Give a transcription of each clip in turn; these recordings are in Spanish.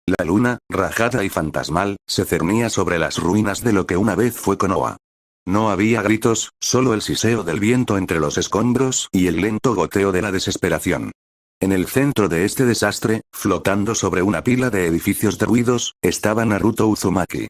La luna, rajada y fantasmal, se cernía sobre las ruinas de lo que una vez fue Konoha. No había gritos, solo el siseo del viento entre los escombros y el lento goteo de la desesperación. En el centro de este desastre, flotando sobre una pila de edificios derruidos, estaba Naruto Uzumaki.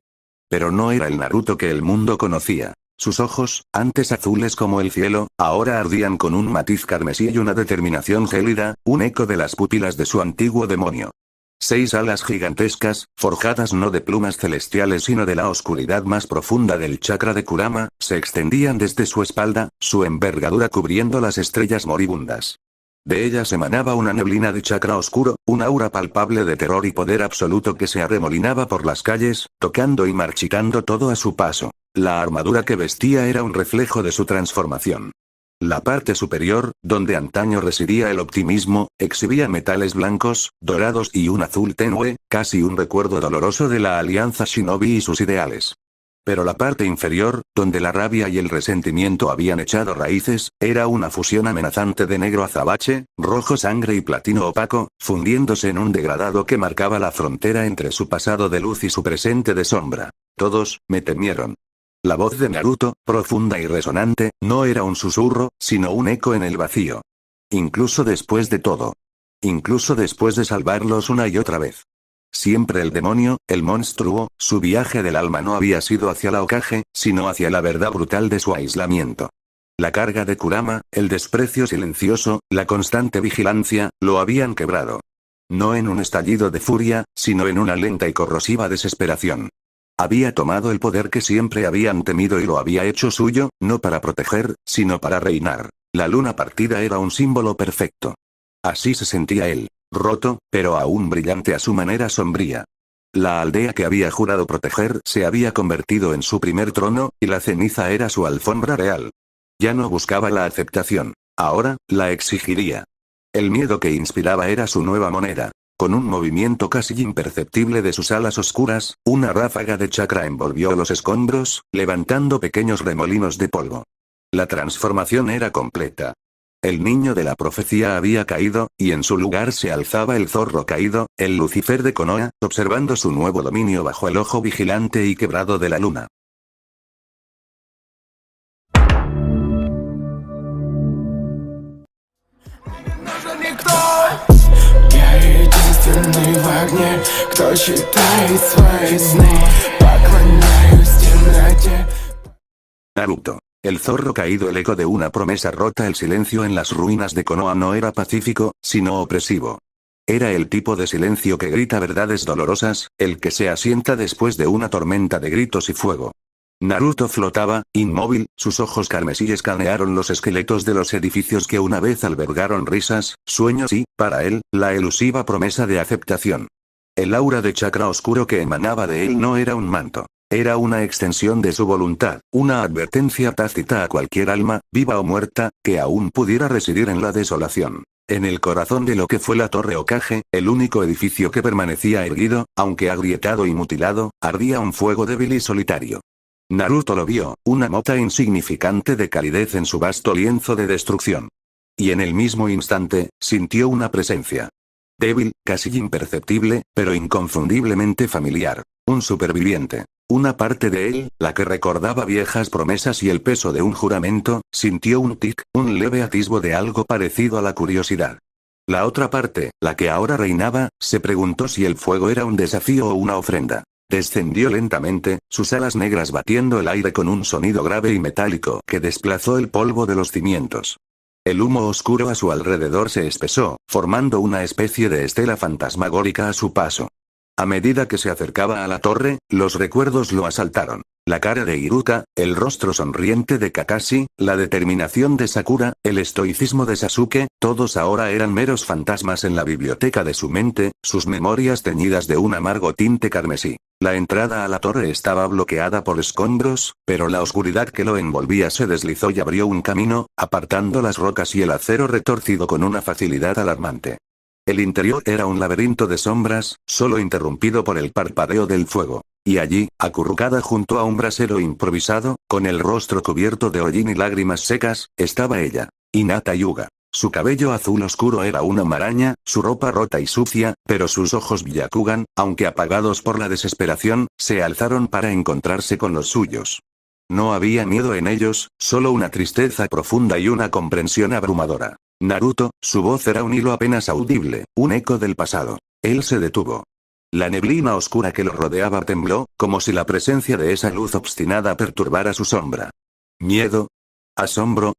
Pero no era el Naruto que el mundo conocía. Sus ojos, antes azules como el cielo, ahora ardían con un matiz carmesí y una determinación gélida, un eco de las pupilas de su antiguo demonio. 6 alas gigantescas, forjadas no de plumas celestiales sino de la oscuridad más profunda del chakra de Kurama, se extendían desde su espalda, su envergadura cubriendo las estrellas moribundas. De ellas emanaba una neblina de chakra oscuro, un aura palpable de terror y poder absoluto que se arremolinaba por las calles, tocando y marchitando todo a su paso. La armadura que vestía era un reflejo de su transformación. La parte superior, donde antaño residía el optimismo, exhibía metales blancos, dorados y un azul tenue, casi un recuerdo doloroso de la alianza Shinobi y sus ideales. Pero la parte inferior, donde la rabia y el resentimiento habían echado raíces, era una fusión amenazante de negro azabache, rojo sangre y platino opaco, fundiéndose en un degradado que marcaba la frontera entre su pasado de luz y su presente de sombra. Todos, me temieron. La voz de Naruto, profunda y resonante, no era un susurro, sino un eco en el vacío. Incluso después de todo. Incluso después de salvarlos una y otra vez. Siempre el demonio, el monstruo, su viaje del alma no había sido hacia la Hokage, sino hacia la verdad brutal de su aislamiento. La carga de Kurama, el desprecio silencioso, la constante vigilancia, lo habían quebrado. No en un estallido de furia, sino en una lenta y corrosiva desesperación. Había tomado el poder que siempre habían temido y lo había hecho suyo, no para proteger, sino para reinar. La luna partida era un símbolo perfecto. Así se sentía él, roto, pero aún brillante a su manera sombría. La aldea que había jurado proteger se había convertido en su primer trono, y la ceniza era su alfombra real. Ya no buscaba la aceptación. Ahora, la exigiría. El miedo que inspiraba era su nueva moneda. Con un movimiento casi imperceptible de sus alas oscuras, una ráfaga de chakra envolvió los escombros, levantando pequeños remolinos de polvo. La transformación era completa. El niño de la profecía había caído, y en su lugar se alzaba el zorro caído, el Lucifer de Konoha, observando su nuevo dominio bajo el ojo vigilante y quebrado de la luna. Я единственный в огне, кто читает свои сны. Поклоняюсь темноте. Naruto. El zorro caído, el eco de una promesa rota. El silencio en las ruinas de Konoha no era pacífico, sino opresivo. Era el tipo de silencio que grita verdades dolorosas, el que se asienta después de una tormenta de gritos y fuego. Naruto flotaba, inmóvil, sus ojos carmesí escanearon los esqueletos de los edificios que una vez albergaron risas, sueños y, para él, la elusiva promesa de aceptación. El aura de chakra oscuro que emanaba de él no era un manto. Era una extensión de su voluntad, una advertencia tácita a cualquier alma, viva o muerta, que aún pudiera residir en la desolación. En el corazón de lo que fue la Torre Hokage, el único edificio que permanecía erguido, aunque agrietado y mutilado, ardía un fuego débil y solitario. Naruto lo vio, una mota insignificante de calidez en su vasto lienzo de destrucción. Y en el mismo instante, sintió una presencia. Débil, casi imperceptible, pero inconfundiblemente familiar. Un superviviente. Una parte de él, la que recordaba viejas promesas y el peso de un juramento, sintió un tic, un leve atisbo de algo parecido a la curiosidad. La otra parte, la que ahora reinaba, se preguntó si el fuego era un desafío o una ofrenda. Descendió lentamente, sus alas negras batiendo el aire con un sonido grave y metálico que desplazó el polvo de los cimientos. El humo oscuro a su alrededor se espesó, formando una especie de estela fantasmagórica a su paso. A medida que se acercaba a la torre, los recuerdos lo asaltaron. La cara de Iruka, el rostro sonriente de Kakashi, la determinación de Sakura, el estoicismo de Sasuke, todos ahora eran meros fantasmas en la biblioteca de su mente, sus memorias teñidas de un amargo tinte carmesí. La entrada a la torre estaba bloqueada por escombros, pero la oscuridad que lo envolvía se deslizó y abrió un camino, apartando las rocas y el acero retorcido con una facilidad alarmante. El interior era un laberinto de sombras, solo interrumpido por el parpadeo del fuego. Y allí, acurrucada junto a un brasero improvisado, con el rostro cubierto de hollín y lágrimas secas, estaba ella, Hinata Hyuga. Su cabello azul oscuro era una maraña, su ropa rota y sucia, pero sus ojos Byakugan, aunque apagados por la desesperación, se alzaron para encontrarse con los suyos. No había miedo en ellos, solo una tristeza profunda y una comprensión abrumadora. Naruto, su voz era un hilo apenas audible, un eco del pasado. Él se detuvo. La neblina oscura que lo rodeaba tembló, como si la presencia de esa luz obstinada perturbara su sombra. ¿Miedo? ¿Asombro?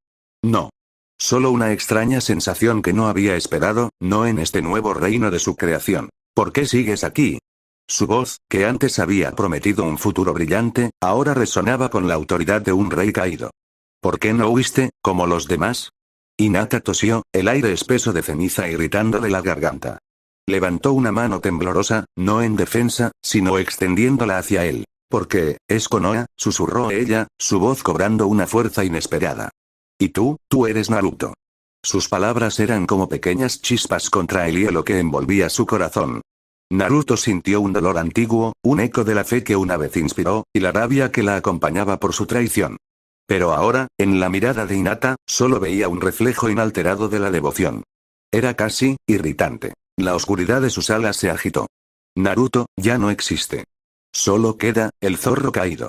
No. Solo una extraña sensación que no había esperado, no en este nuevo reino de su creación. ¿Por qué sigues aquí? Su voz, que antes había prometido un futuro brillante, ahora resonaba con la autoridad de un rey caído. ¿Por qué no huiste, como los demás? Hinata tosió, el aire espeso de ceniza irritándole la garganta. Levantó una mano temblorosa, no en defensa, sino extendiéndola hacia él. ¿Por qué, es Konoha?, susurró ella, su voz cobrando una fuerza inesperada. ¿Y tú eres Naruto? Sus palabras eran como pequeñas chispas contra el hielo que envolvía su corazón. Naruto sintió un dolor antiguo, un eco de la fe que una vez inspiró, y la rabia que la acompañaba por su traición. Pero ahora, en la mirada de Hinata, solo veía un reflejo inalterado de la devoción. Era casi irritante. La oscuridad de sus alas se agitó. Naruto, ya no existe. Solo queda, el zorro caído.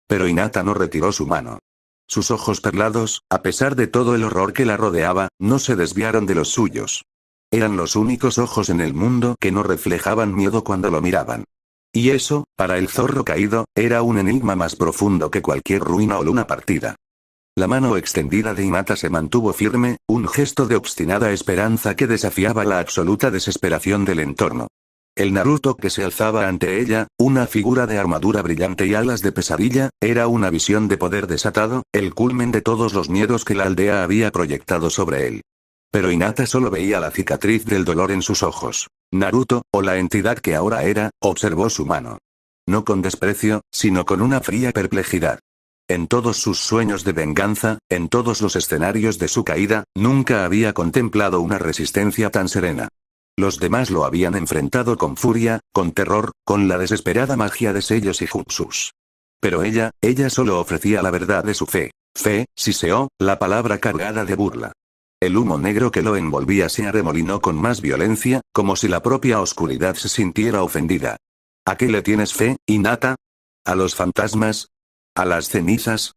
Pero Hinata no retiró su mano. Sus ojos perlados, a pesar de todo el horror que la rodeaba, no se desviaron de los suyos. Eran los únicos ojos en el mundo que no reflejaban miedo cuando lo miraban. Y eso, para el zorro caído, era un enigma más profundo que cualquier ruina o luna partida. La mano extendida de Hinata se mantuvo firme, un gesto de obstinada esperanza que desafiaba la absoluta desesperación del entorno. El Naruto que se alzaba ante ella, una figura de armadura brillante y alas de pesadilla, era una visión de poder desatado, el culmen de todos los miedos que la aldea había proyectado sobre él. Pero Hinata solo veía la cicatriz del dolor en sus ojos. Naruto, o la entidad que ahora era, observó su mano. No con desprecio, sino con una fría perplejidad. En todos sus sueños de venganza, en todos los escenarios de su caída, nunca había contemplado una resistencia tan serena. Los demás lo habían enfrentado con furia, con terror, con la desesperada magia de sellos y jutsus. Pero ella solo ofrecía la verdad de su fe. Fe, Siseo, la palabra cargada de burla. El humo negro que lo envolvía se arremolinó con más violencia, como si la propia oscuridad se sintiera ofendida. ¿A qué le tienes fe, Hinata? ¿A los fantasmas? ¿A las cenizas?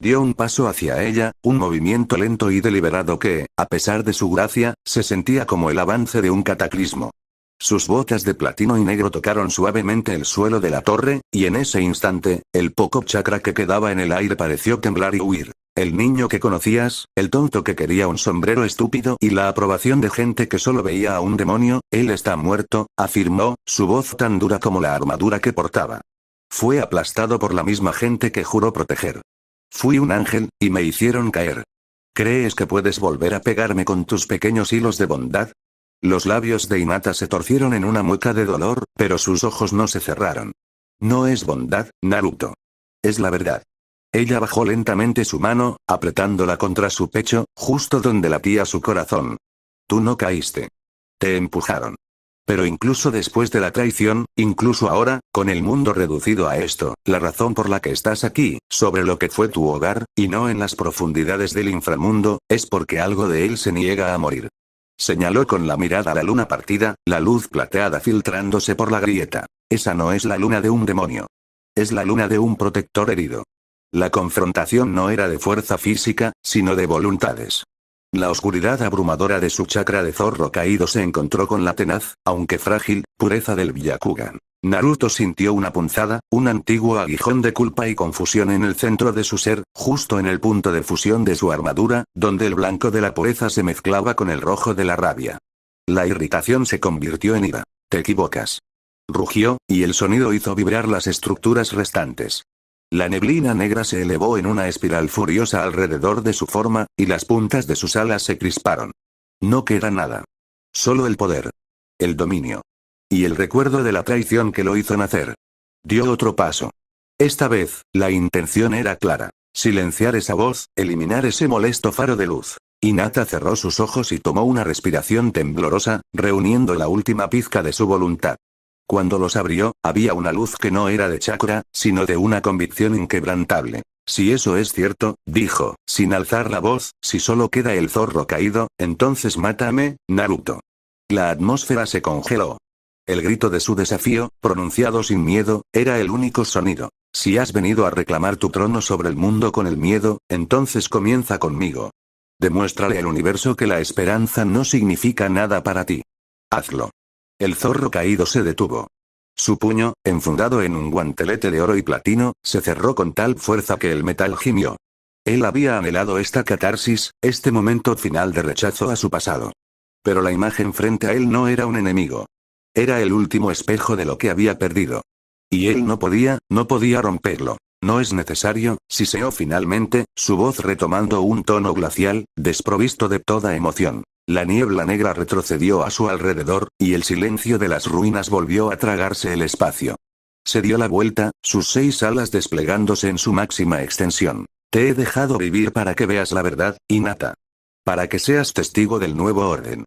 Dio un paso hacia ella, un movimiento lento y deliberado que, a pesar de su gracia, se sentía como el avance de un cataclismo. Sus botas de platino y negro tocaron suavemente el suelo de la torre, y en ese instante, el poco chakra que quedaba en el aire pareció temblar y huir. El niño que conocías, el tonto que quería un sombrero estúpido y la aprobación de gente que solo veía a un demonio, él está muerto, afirmó, su voz tan dura como la armadura que portaba. Fue aplastado por la misma gente que juró proteger. Fui un ángel, y me hicieron caer. ¿Crees que puedes volver a pegarme con tus pequeños hilos de bondad? Los labios de Hinata se torcieron en una mueca de dolor, pero sus ojos no se cerraron. No es bondad, Naruto. Es la verdad. Ella bajó lentamente su mano, apretándola contra su pecho, justo donde latía su corazón. Tú no caíste. Te empujaron. Pero incluso después de la traición, incluso ahora, con el mundo reducido a esto, la razón por la que estás aquí, sobre lo que fue tu hogar, y no en las profundidades del inframundo, es porque algo de él se niega a morir. Señaló con la mirada la luna partida, la luz plateada filtrándose por la grieta. Esa no es la luna de un demonio. Es la luna de un protector herido. La confrontación no era de fuerza física, sino de voluntades. La oscuridad abrumadora de su chakra de zorro caído se encontró con la tenaz, aunque frágil, pureza del Byakugan. Naruto sintió una punzada, un antiguo aguijón de culpa y confusión en el centro de su ser, justo en el punto de fusión de su armadura, donde el blanco de la pureza se mezclaba con el rojo de la rabia. La irritación se convirtió en ira. Te equivocas. Rugió, y el sonido hizo vibrar las estructuras restantes. La neblina negra se elevó en una espiral furiosa alrededor de su forma, y las puntas de sus alas se crisparon. No queda nada. Solo el poder. El dominio. Y el recuerdo de la traición que lo hizo nacer. Dio otro paso. Esta vez, la intención era clara. Silenciar esa voz, eliminar ese molesto faro de luz. Hinata cerró sus ojos y tomó una respiración temblorosa, reuniendo la última pizca de su voluntad. Cuando los abrió, había una luz que no era de chakra, sino de una convicción inquebrantable. Si eso es cierto, dijo, sin alzar la voz, si solo queda el zorro caído, entonces mátame, Naruto. La atmósfera se congeló. El grito de su desafío, pronunciado sin miedo, era el único sonido. Si has venido a reclamar tu trono sobre el mundo con el miedo, entonces comienza conmigo. Demuéstrale al universo que la esperanza no significa nada para ti. Hazlo. El zorro caído se detuvo. Su puño, enfundado en un guantelete de oro y platino, se cerró con tal fuerza que el metal gimió. Él había anhelado esta catarsis, este momento final de rechazo a su pasado. Pero la imagen frente a él no era un enemigo. Era el último espejo de lo que había perdido. Y él no podía romperlo. No es necesario, siseó finalmente, su voz retomando un tono glacial, desprovisto de toda emoción. La niebla negra retrocedió a su alrededor, y el silencio de las ruinas volvió a tragarse el espacio. Se dio la vuelta, sus 6 alas desplegándose en su máxima extensión. Te he dejado vivir para que veas la verdad, Hinata. Para que seas testigo del nuevo orden.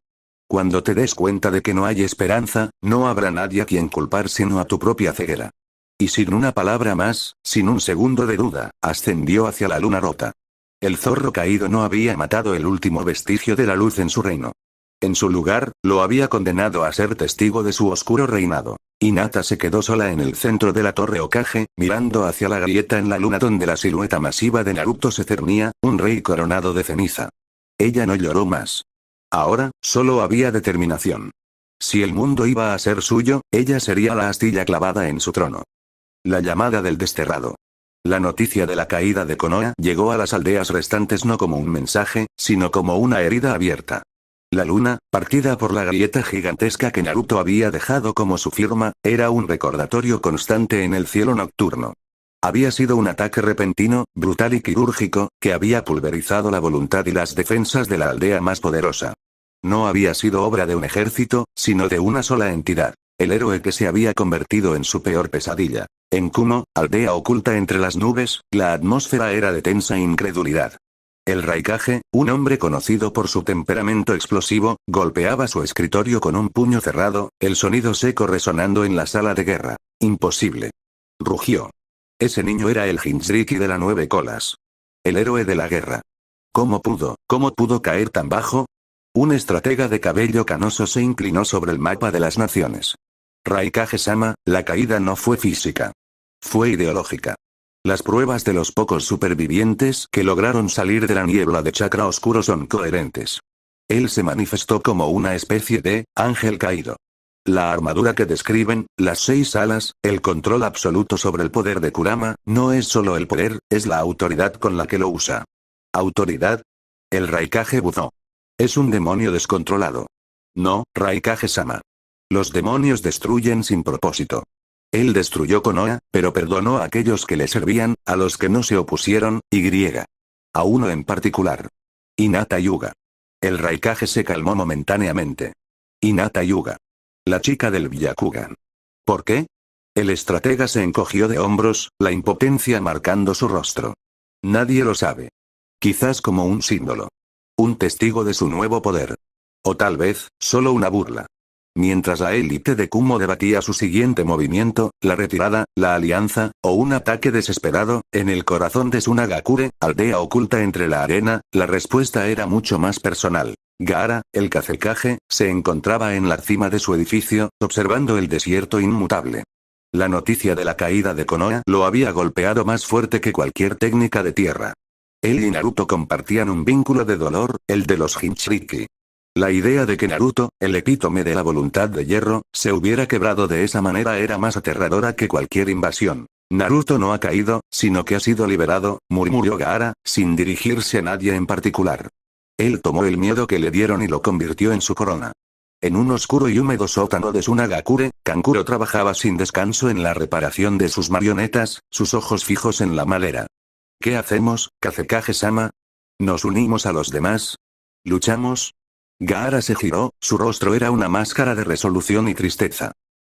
Cuando te des cuenta de que no hay esperanza, no habrá nadie a quien culpar sino a tu propia ceguera. Y sin una palabra más, sin un segundo de duda, ascendió hacia la luna rota. El zorro caído no había matado el último vestigio de la luz en su reino. En su lugar, lo había condenado a ser testigo de su oscuro reinado. Hinata se quedó sola en el centro de la torre Hokage, mirando hacia la grieta en la luna donde la silueta masiva de Naruto se cernía, un rey coronado de ceniza. Ella no lloró más. Ahora, solo había determinación. Si el mundo iba a ser suyo, ella sería la astilla clavada en su trono. La llamada del desterrado. La noticia de la caída de Konoha llegó a las aldeas restantes no como un mensaje, sino como una herida abierta. La luna, partida por la grieta gigantesca que Naruto había dejado como su firma, era un recordatorio constante en el cielo nocturno. Había sido un ataque repentino, brutal y quirúrgico, que había pulverizado la voluntad y las defensas de la aldea más poderosa. No había sido obra de un ejército, sino de una sola entidad. El héroe que se había convertido en su peor pesadilla. En Kumo, aldea oculta entre las nubes, la atmósfera era de tensa incredulidad. El Raikage, un hombre conocido por su temperamento explosivo, golpeaba su escritorio con un puño cerrado, el sonido seco resonando en la sala de guerra. Imposible. Rugió. Ese niño era el Jinchuriki de la 9 colas. El héroe de la guerra. ¿Cómo pudo caer tan bajo? Un estratega de cabello canoso se inclinó sobre el mapa de las naciones. Raikage-sama, la caída no fue física. Fue ideológica. Las pruebas de los pocos supervivientes que lograron salir de la niebla de chakra oscuro son coherentes. Él se manifestó como una especie de ángel caído. La armadura que describen, las 6 alas, el control absoluto sobre el poder de Kurama, no es solo el poder, es la autoridad con la que lo usa. ¿Autoridad? El Raikage buzó. Es un demonio descontrolado. No, Raikage-sama. Los demonios destruyen sin propósito. Él destruyó Konoha, pero perdonó a aquellos que le servían, a los que no se opusieron, a uno en particular. Hinata Hyuga. El Raikage se calmó momentáneamente. Hinata Hyuga. La chica del Byakugan. ¿Por qué? El estratega se encogió de hombros, la impotencia marcando su rostro. Nadie lo sabe. Quizás como un símbolo. Un testigo de su nuevo poder. O tal vez, solo una burla. Mientras la élite de Kumo debatía su siguiente movimiento, la retirada, la alianza, o un ataque desesperado, en el corazón de Sunagakure, aldea oculta entre la arena, la respuesta era mucho más personal. Gaara, el Kazekage, se encontraba en la cima de su edificio, observando el desierto inmutable. La noticia de la caída de Konoha lo había golpeado más fuerte que cualquier técnica de tierra. Él y Naruto compartían un vínculo de dolor, el de los Jinchuriki. La idea de que Naruto, el epítome de la voluntad de hierro, se hubiera quebrado de esa manera era más aterradora que cualquier invasión. Naruto no ha caído, sino que ha sido liberado, murmuró Gaara, sin dirigirse a nadie en particular. Él tomó el miedo que le dieron y lo convirtió en su corona. En un oscuro y húmedo sótano de Sunagakure, Kankuro trabajaba sin descanso en la reparación de sus marionetas, sus ojos fijos en la madera. ¿Qué hacemos, Kazekage-sama? ¿Nos unimos a los demás? ¿Luchamos? Gaara se giró, su rostro era una máscara de resolución y tristeza.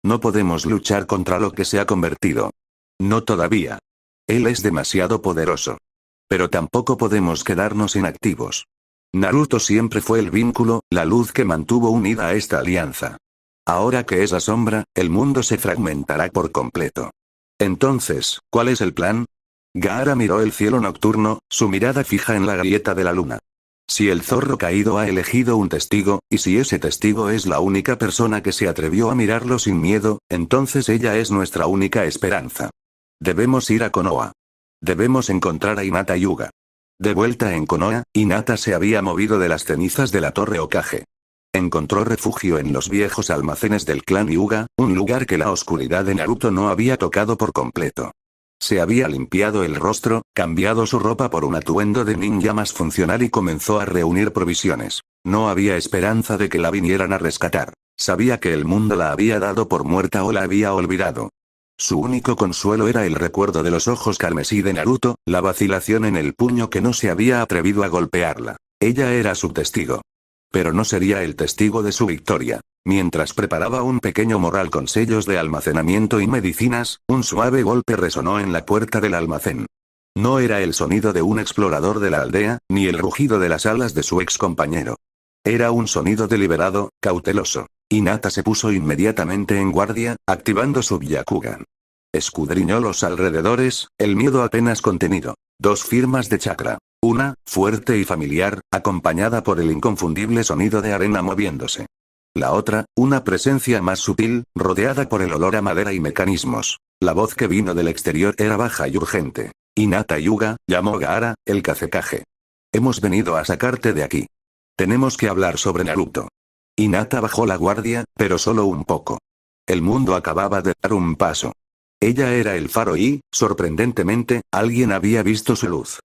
No podemos luchar contra lo que se ha convertido. No todavía. Él es demasiado poderoso. Pero tampoco podemos quedarnos inactivos. Naruto siempre fue el vínculo, la luz que mantuvo unida a esta alianza. Ahora que es la sombra, el mundo se fragmentará por completo. Entonces, ¿cuál es el plan? Gaara miró el cielo nocturno, su mirada fija en la grieta de la luna. Si el zorro caído ha elegido un testigo, y si ese testigo es la única persona que se atrevió a mirarlo sin miedo, entonces ella es nuestra única esperanza. Debemos ir a Konoha. Debemos encontrar a Hinata Hyuga. De vuelta en Konoha, Hinata se había movido de las cenizas de la torre Hokage. Encontró refugio en los viejos almacenes del clan Hyuga, un lugar que la oscuridad de Naruto no había tocado por completo. Se había limpiado el rostro, cambiado su ropa por un atuendo de ninja más funcional y comenzó a reunir provisiones. No había esperanza de que la vinieran a rescatar. Sabía que el mundo la había dado por muerta o la había olvidado. Su único consuelo era el recuerdo de los ojos carmesí de Naruto, la vacilación en el puño que no se había atrevido a golpearla. Ella era su testigo. Pero no sería el testigo de su victoria. Mientras preparaba un pequeño morral con sellos de almacenamiento y medicinas, un suave golpe resonó en la puerta del almacén. No era el sonido de un explorador de la aldea, ni el rugido de las alas de su ex compañero. Era un sonido deliberado, cauteloso. Hinata se puso inmediatamente en guardia, activando su Byakugan. Escudriñó los alrededores, el miedo apenas contenido. 2 firmas de chakra. Una, fuerte y familiar, acompañada por el inconfundible sonido de arena moviéndose. La otra, una presencia más sutil, rodeada por el olor a madera y mecanismos. La voz que vino del exterior era baja y urgente. Hinata Hyuga, llamó Gaara, el Kazekage. Hemos venido a sacarte de aquí. Tenemos que hablar sobre Naruto. Hinata bajó la guardia, pero solo un poco. El mundo acababa de dar un paso. Ella era el faro y, sorprendentemente, alguien había visto su luz.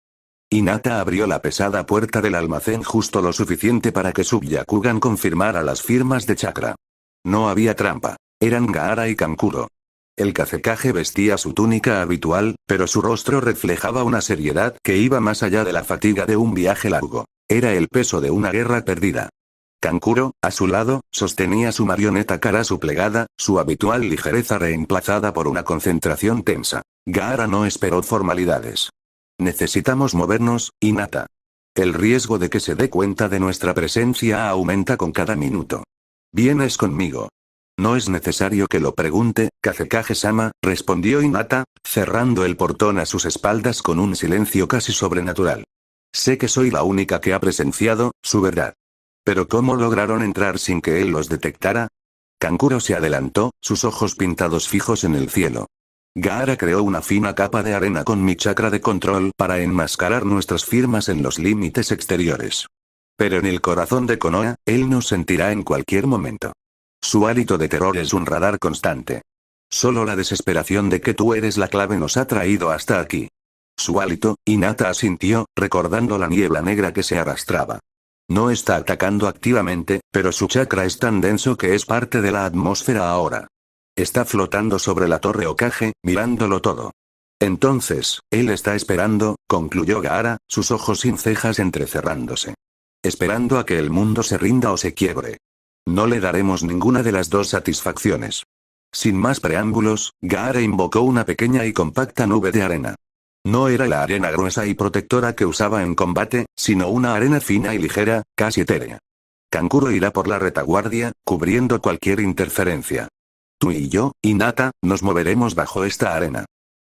Hinata abrió la pesada puerta del almacén justo lo suficiente para que su Byakugan confirmara las firmas de chakra. No había trampa. Eran Gaara y Kankuro. El Kazekage vestía su túnica habitual, pero su rostro reflejaba una seriedad que iba más allá de la fatiga de un viaje largo. Era el peso de una guerra perdida. Kankuro, a su lado, sostenía su marioneta cara suplegada, su habitual ligereza reemplazada por una concentración tensa. Gaara no esperó formalidades. Necesitamos movernos, Hinata. El riesgo de que se dé cuenta de nuestra presencia aumenta con cada minuto. ¿Vienes conmigo? No es necesario que lo pregunte, Kazekage-sama, respondió Hinata, cerrando el portón a sus espaldas con un silencio casi sobrenatural. Sé que soy la única que ha presenciado su verdad. ¿Pero cómo lograron entrar sin que él los detectara? Kankuro se adelantó, sus ojos pintados fijos en el cielo. Gaara creó una fina capa de arena con mi chakra de control para enmascarar nuestras firmas en los límites exteriores. Pero en el corazón de Konoha, él nos sentirá en cualquier momento. Su hálito de terror es un radar constante. Solo la desesperación de que tú eres la clave nos ha traído hasta aquí. Su hálito, Hinata asintió, recordando la niebla negra que se arrastraba. No está atacando activamente, pero su chakra es tan denso que es parte de la atmósfera ahora. Está flotando sobre la torre Hokage, mirándolo todo. Entonces, él está esperando, concluyó Gaara, sus ojos sin cejas entrecerrándose. Esperando a que el mundo se rinda o se quiebre. No le daremos ninguna de las dos satisfacciones. Sin más preámbulos, Gaara invocó una pequeña y compacta nube de arena. No era la arena gruesa y protectora que usaba en combate, sino una arena fina y ligera, casi etérea. Kankuro irá por la retaguardia, cubriendo cualquier interferencia. Tú y yo, Hinata, nos moveremos bajo esta arena.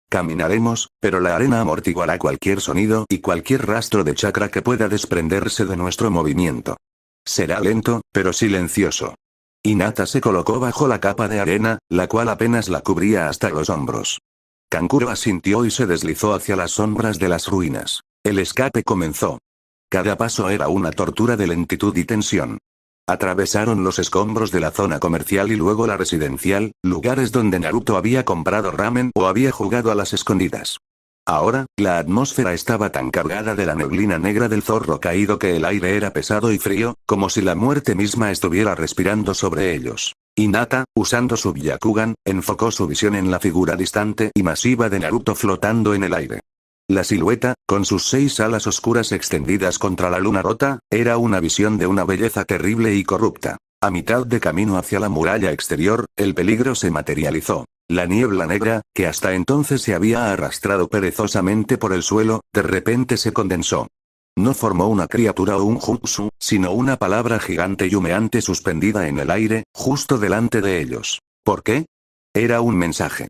Caminaremos, pero la arena amortiguará cualquier sonido y cualquier rastro de chakra que pueda desprenderse de nuestro movimiento. Será lento, pero silencioso. Hinata se colocó bajo la capa de arena, la cual apenas la cubría hasta los hombros. Kankuro asintió y se deslizó hacia las sombras de las ruinas. El escape comenzó. Cada paso era una tortura de lentitud y tensión. Atravesaron los escombros de la zona comercial y luego la residencial, lugares donde Naruto había comprado ramen o había jugado a las escondidas. Ahora, la atmósfera estaba tan cargada de la neblina negra del zorro caído que el aire era pesado y frío, como si la muerte misma estuviera respirando sobre ellos. Hinata, usando su Byakugan, enfocó su visión en la figura distante y masiva de Naruto flotando en el aire. La silueta, con sus 6 alas oscuras extendidas contra la luna rota, era una visión de una belleza terrible y corrupta. A mitad de camino hacia la muralla exterior, el peligro se materializó. La niebla negra, que hasta entonces se había arrastrado perezosamente por el suelo, de repente se condensó. No formó una criatura o un jutsu, sino una palabra gigante y humeante suspendida en el aire, justo delante de ellos. ¿Por qué? Era un mensaje.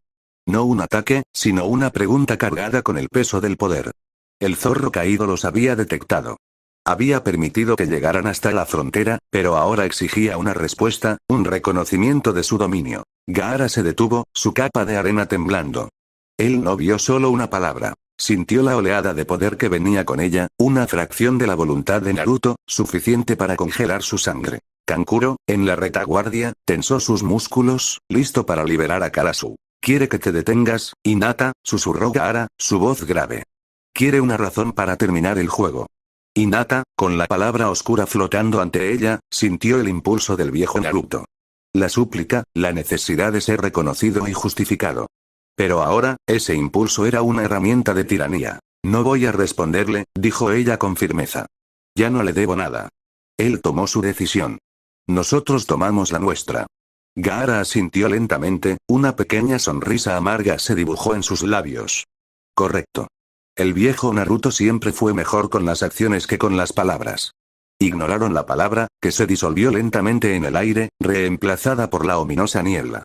No un ataque, sino una pregunta cargada con el peso del poder. El zorro caído los había detectado. Había permitido que llegaran hasta la frontera, pero ahora exigía una respuesta, un reconocimiento de su dominio. Gaara se detuvo, su capa de arena temblando. Él no vio solo una palabra. Sintió la oleada de poder que venía con ella, una fracción de la voluntad de Naruto, suficiente para congelar su sangre. Kankuro, en la retaguardia, tensó sus músculos, listo para liberar a Karasu. «¿Quiere que te detengas, Hinata?», susurró Gaara, su voz grave. «Quiere una razón para terminar el juego». Hinata, con la palabra oscura flotando ante ella, sintió el impulso del viejo Naruto. La súplica, la necesidad de ser reconocido y justificado. Pero ahora, ese impulso era una herramienta de tiranía. «No voy a responderle», dijo ella con firmeza. «Ya no le debo nada». Él tomó su decisión. Nosotros tomamos la nuestra. Gaara asintió lentamente, una pequeña sonrisa amarga se dibujó en sus labios. Correcto. El viejo Naruto siempre fue mejor con las acciones que con las palabras. Ignoraron la palabra, que se disolvió lentamente en el aire, reemplazada por la ominosa niebla.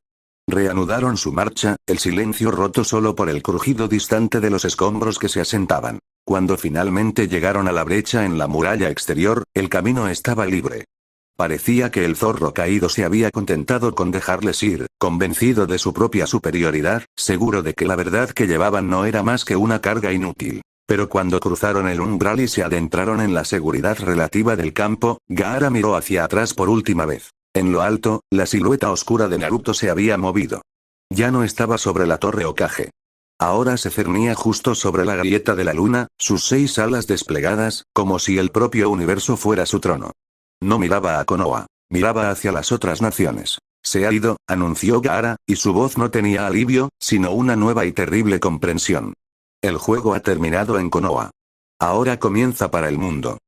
Reanudaron su marcha, el silencio roto solo por el crujido distante de los escombros que se asentaban. Cuando finalmente llegaron a la brecha en la muralla exterior, el camino estaba libre. Parecía que el zorro caído se había contentado con dejarles ir, convencido de su propia superioridad, seguro de que la verdad que llevaban no era más que una carga inútil. Pero cuando cruzaron el umbral y se adentraron en la seguridad relativa del campo, Gaara miró hacia atrás por última vez. En lo alto, la silueta oscura de Naruto se había movido. Ya no estaba sobre la torre Hokage. Ahora se cernía justo sobre la grieta de la luna, sus 6 alas desplegadas, como si el propio universo fuera su trono. No miraba a Konoha. Miraba hacia las otras naciones. Se ha ido, anunció Gaara, y su voz no tenía alivio, sino una nueva y terrible comprensión. El juego ha terminado en Konoha. Ahora comienza para el mundo.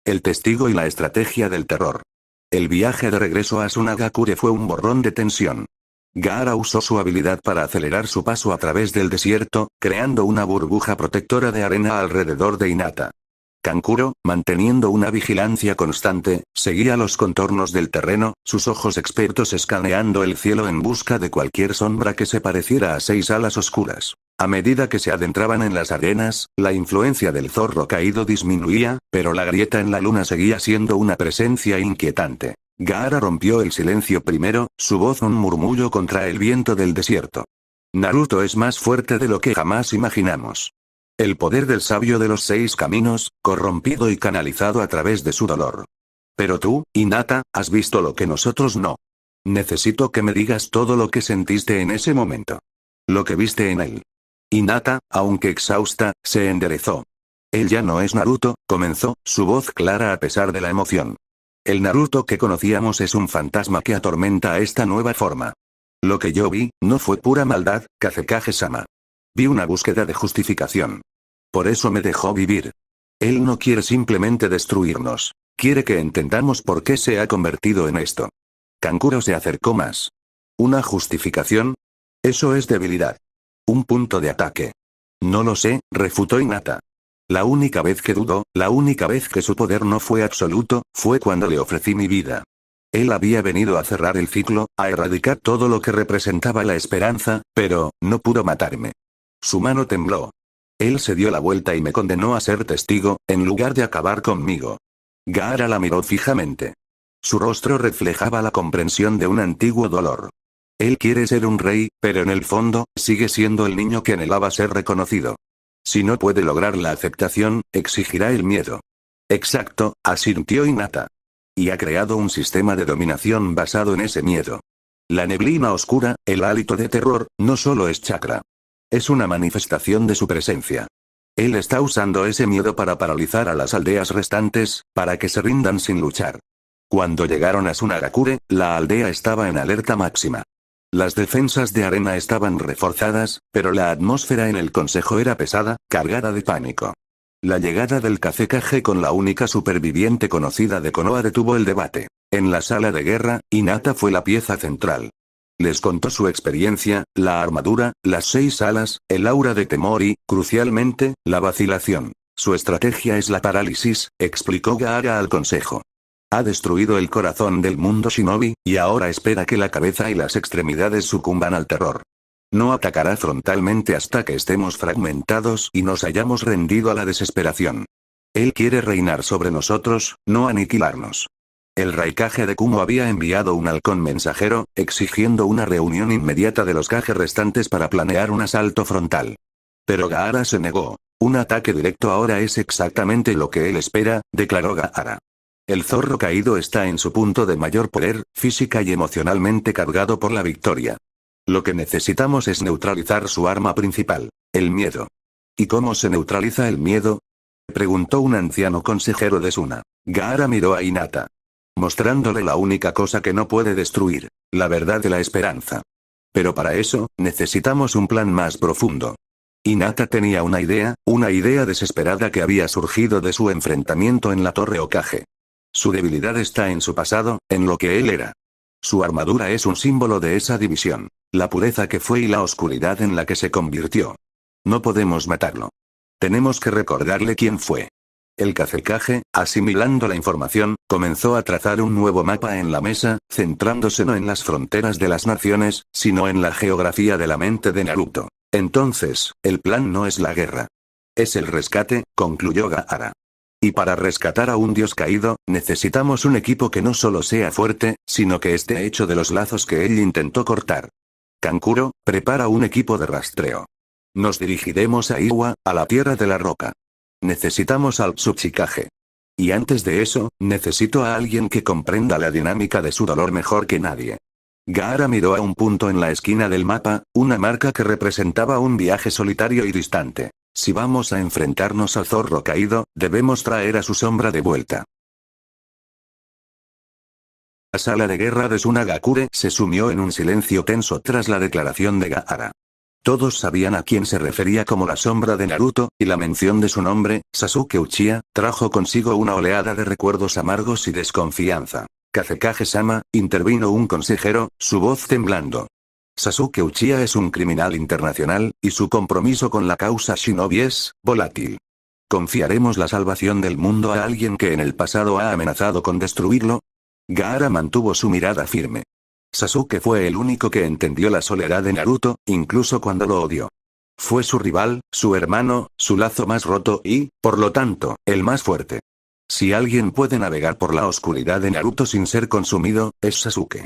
El testigo y la estrategia del terror. El viaje de regreso a Sunagakure fue un borrón de tensión. Gaara usó su habilidad para acelerar su paso a través del desierto, creando una burbuja protectora de arena alrededor de Hinata. Kankuro, manteniendo una vigilancia constante, seguía los contornos del terreno, sus ojos expertos escaneando el cielo en busca de cualquier sombra que se pareciera a 6 alas oscuras. A medida que se adentraban en las arenas, la influencia del zorro caído disminuía, pero la grieta en la luna seguía siendo una presencia inquietante. Gaara rompió el silencio primero, su voz un murmullo contra el viento del desierto. Naruto es más fuerte de lo que jamás imaginamos. El poder del sabio de los 6 caminos, corrompido y canalizado a través de su dolor. Pero tú, Hinata, has visto lo que nosotros no. Necesito que me digas todo lo que sentiste en ese momento. Lo que viste en él. Hinata, aunque exhausta, se enderezó. Él ya no es Naruto, comenzó, su voz clara a pesar de la emoción. El Naruto que conocíamos es un fantasma que atormenta a esta nueva forma. Lo que yo vi, no fue pura maldad, Kazekage-sama. Vi una búsqueda de justificación. Por eso me dejó vivir. Él no quiere simplemente destruirnos. Quiere que entendamos por qué se ha convertido en esto. Kankuro se acercó más. ¿Una justificación? Eso es debilidad. Un punto de ataque. No lo sé, refutó Hinata. La única vez que dudó, la única vez que su poder no fue absoluto, fue cuando le ofrecí mi vida. Él había venido a cerrar el ciclo, a erradicar todo lo que representaba la esperanza, pero, no pudo matarme. Su mano tembló. Él se dio la vuelta y me condenó a ser testigo, en lugar de acabar conmigo. Gaara la miró fijamente. Su rostro reflejaba la comprensión de un antiguo dolor. Él quiere ser un rey, pero en el fondo, sigue siendo el niño que anhelaba ser reconocido. Si no puede lograr la aceptación, exigirá el miedo. Exacto, asintió Hinata. Y ha creado un sistema de dominación basado en ese miedo. La neblina oscura, el hálito de terror, no solo es chakra. Es una manifestación de su presencia. Él está usando ese miedo para paralizar a las aldeas restantes, para que se rindan sin luchar. Cuando llegaron a Sunagakure, la aldea estaba en alerta máxima. Las defensas de arena estaban reforzadas, pero la atmósfera en el consejo era pesada, cargada de pánico. La llegada del Kazekage con la única superviviente conocida de Konoha detuvo el debate. En la sala de guerra, Hinata fue la pieza central. Les contó su experiencia, la armadura, las 6 alas, el aura de temor y, crucialmente, la vacilación. Su estrategia es la parálisis, explicó Gaara al consejo. Ha destruido el corazón del mundo shinobi, y ahora espera que la cabeza y las extremidades sucumban al terror. No atacará frontalmente hasta que estemos fragmentados y nos hayamos rendido a la desesperación. Él quiere reinar sobre nosotros, no aniquilarnos. El Raikage de Kumo había enviado un halcón mensajero, exigiendo una reunión inmediata de los Kage restantes para planear un asalto frontal. Pero Gaara se negó. Un ataque directo ahora es exactamente lo que él espera, declaró Gaara. El zorro caído está en su punto de mayor poder, física y emocionalmente cargado por la victoria. Lo que necesitamos es neutralizar su arma principal, el miedo. ¿Y cómo se neutraliza el miedo?, preguntó un anciano consejero de Suna. Gaara miró a Hinata, mostrándole la única cosa que no puede destruir, la verdad de la esperanza. Pero para eso, necesitamos un plan más profundo. Hinata tenía una idea desesperada que había surgido de su enfrentamiento en la Torre Hokage. Su debilidad está en su pasado, en lo que él era. Su armadura es un símbolo de esa división, la pureza que fue y la oscuridad en la que se convirtió. No podemos matarlo. Tenemos que recordarle quién fue. El Kazekage, asimilando la información, comenzó a trazar un nuevo mapa en la mesa, centrándose no en las fronteras de las naciones, sino en la geografía de la mente de Naruto. Entonces, el plan no es la guerra. Es el rescate, concluyó Gaara. Y para rescatar a un dios caído, necesitamos un equipo que no solo sea fuerte, sino que esté hecho de los lazos que él intentó cortar. Kankuro, prepara un equipo de rastreo. Nos dirigiremos a Iwa, a la Tierra de la Roca. Necesitamos al Tsuchikage. Y antes de eso, necesito a alguien que comprenda la dinámica de su dolor mejor que nadie. Gaara miró a un punto en la esquina del mapa, una marca que representaba un viaje solitario y distante. Si vamos a enfrentarnos al zorro caído, debemos traer a su sombra de vuelta. La sala de guerra de Sunagakure se sumió en un silencio tenso tras la declaración de Gaara. Todos sabían a quién se refería como la sombra de Naruto, y la mención de su nombre, Sasuke Uchiha, trajo consigo una oleada de recuerdos amargos y desconfianza. Kazekage-sama, intervino un consejero, su voz temblando. Sasuke Uchiha es un criminal internacional, y su compromiso con la causa shinobi es volátil. ¿Confiaremos la salvación del mundo a alguien que en el pasado ha amenazado con destruirlo? Gaara mantuvo su mirada firme. Sasuke fue el único que entendió la soledad de Naruto, incluso cuando lo odió. Fue su rival, su hermano, su lazo más roto y, por lo tanto, el más fuerte. Si alguien puede navegar por la oscuridad de Naruto sin ser consumido, es Sasuke.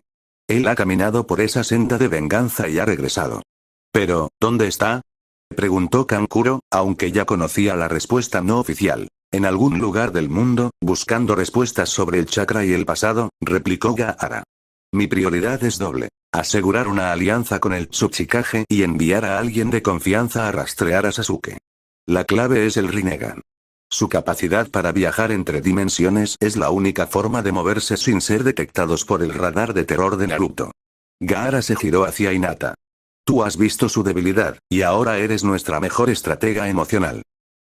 Él ha caminado por esa senda de venganza y ha regresado. Pero, ¿dónde está?, preguntó Kankuro, aunque ya conocía la respuesta no oficial. En algún lugar del mundo, buscando respuestas sobre el chakra y el pasado, replicó Gaara. Mi prioridad es doble. Asegurar una alianza con el Tsuchikage y enviar a alguien de confianza a rastrear a Sasuke. La clave es el Rinnegan. Su capacidad para viajar entre dimensiones es la única forma de moverse sin ser detectados por el radar de terror de Naruto. Gaara se giró hacia Hinata. Tú has visto su debilidad, y ahora eres nuestra mejor estratega emocional.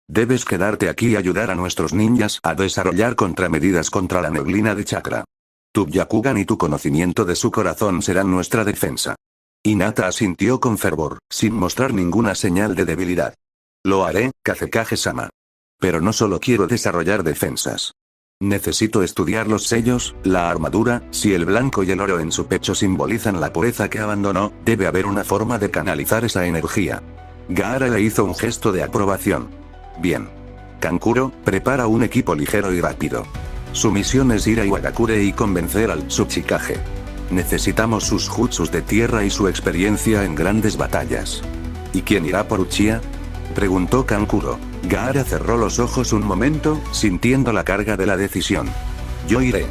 Debes quedarte aquí y ayudar a nuestros ninjas a desarrollar contramedidas contra la neblina de chakra. Tu Byakugan y tu conocimiento de su corazón serán nuestra defensa. Hinata asintió con fervor, sin mostrar ninguna señal de debilidad. Lo haré, Kazekage-sama. Pero no solo quiero desarrollar defensas. Necesito estudiar los sellos, la armadura, si el blanco y el oro en su pecho simbolizan la pureza que abandonó, debe haber una forma de canalizar esa energía. Gaara le hizo un gesto de aprobación. Bien. Kankuro, prepara un equipo ligero y rápido. Su misión es ir a Iwagakure y convencer al Tsuchikage. Necesitamos sus jutsus de tierra y su experiencia en grandes batallas. ¿Y quién irá por Uchiha?, preguntó Kankuro. Gaara cerró los ojos un momento, sintiendo la carga de la decisión. Yo iré.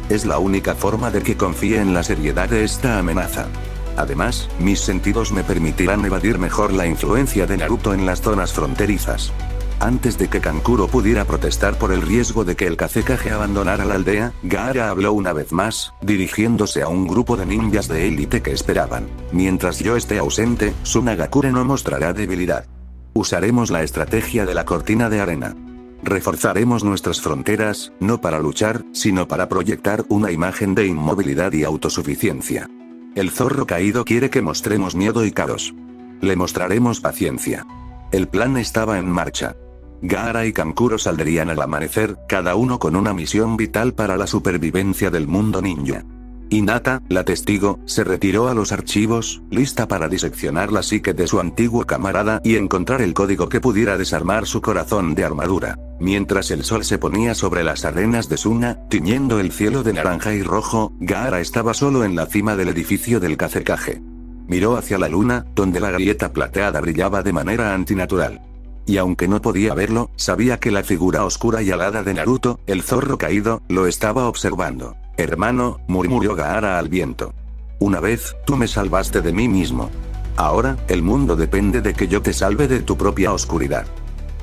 Es la única forma de que confíe en la seriedad de esta amenaza. Además, mis sentidos me permitirán evadir mejor la influencia de Naruto en las zonas fronterizas. Antes de que Kankuro pudiera protestar por el riesgo de que el Kazekage abandonara la aldea, Gaara habló una vez más, dirigiéndose a un grupo de ninjas de élite que esperaban. Mientras yo esté ausente, Sunagakure no mostrará debilidad. Usaremos la estrategia de la cortina de arena. Reforzaremos nuestras fronteras, no para luchar, sino para proyectar una imagen de inmovilidad y autosuficiencia. El zorro caído quiere que mostremos miedo y caos. Le mostraremos paciencia. El plan estaba en marcha. Gaara y Kankuro saldrían al amanecer, cada uno con una misión vital para la supervivencia del mundo ninja. Hinata, la testigo, se retiró a los archivos, lista para diseccionar la psique de su antiguo camarada y encontrar el código que pudiera desarmar su corazón de armadura. Mientras el sol se ponía sobre las arenas de Suna, tiñendo el cielo de naranja y rojo, Gaara estaba solo en la cima del edificio del Kazekage. Miró hacia la luna, donde la grieta plateada brillaba de manera antinatural. Y aunque no podía verlo, sabía que la figura oscura y alada de Naruto, el zorro caído, lo estaba observando. Hermano, murmuró Gaara al viento. Una vez, tú me salvaste de mí mismo. Ahora, el mundo depende de que yo te salve de tu propia oscuridad.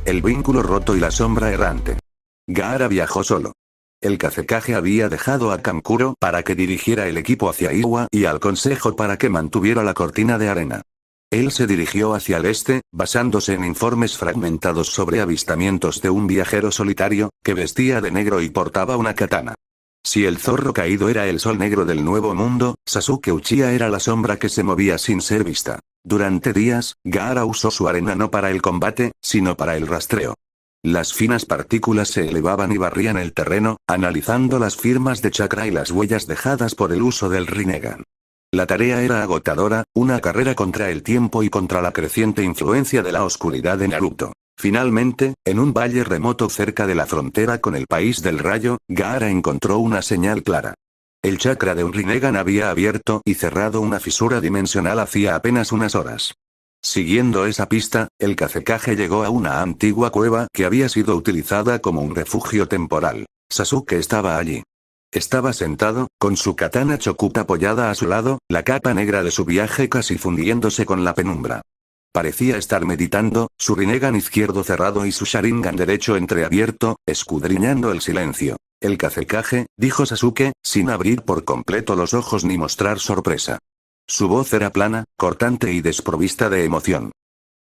El vínculo roto y la sombra errante. Gaara viajó solo. El Kazekage había dejado a Kankuro para que dirigiera el equipo hacia Iwa y al consejo para que mantuviera la cortina de arena. Él se dirigió hacia el este, basándose en informes fragmentados sobre avistamientos de un viajero solitario, que vestía de negro y portaba una katana. Si el zorro caído era el sol negro del nuevo mundo, Sasuke Uchiha era la sombra que se movía sin ser vista. Durante días, Gaara usó su arena no para el combate, sino para el rastreo. Las finas partículas se elevaban y barrían el terreno, analizando las firmas de chakra y las huellas dejadas por el uso del Rinnegan. La tarea era agotadora, una carrera contra el tiempo y contra la creciente influencia de la oscuridad de Naruto. Finalmente, en un valle remoto cerca de la frontera con el país del rayo, Gaara encontró una señal clara. El chakra de un Rinnegan había abierto y cerrado una fisura dimensional hacía apenas unas horas. Siguiendo esa pista, el Kazekage llegó a una antigua cueva que había sido utilizada como un refugio temporal. Sasuke estaba allí. Estaba sentado, con su katana Chokuta apoyada a su lado, la capa negra de su viaje casi fundiéndose con la penumbra. Parecía estar meditando, su Rinnegan izquierdo cerrado y su Sharingan derecho entreabierto, escudriñando el silencio. El Kazekage, dijo Sasuke, sin abrir por completo los ojos ni mostrar sorpresa. Su voz era plana, cortante y desprovista de emoción.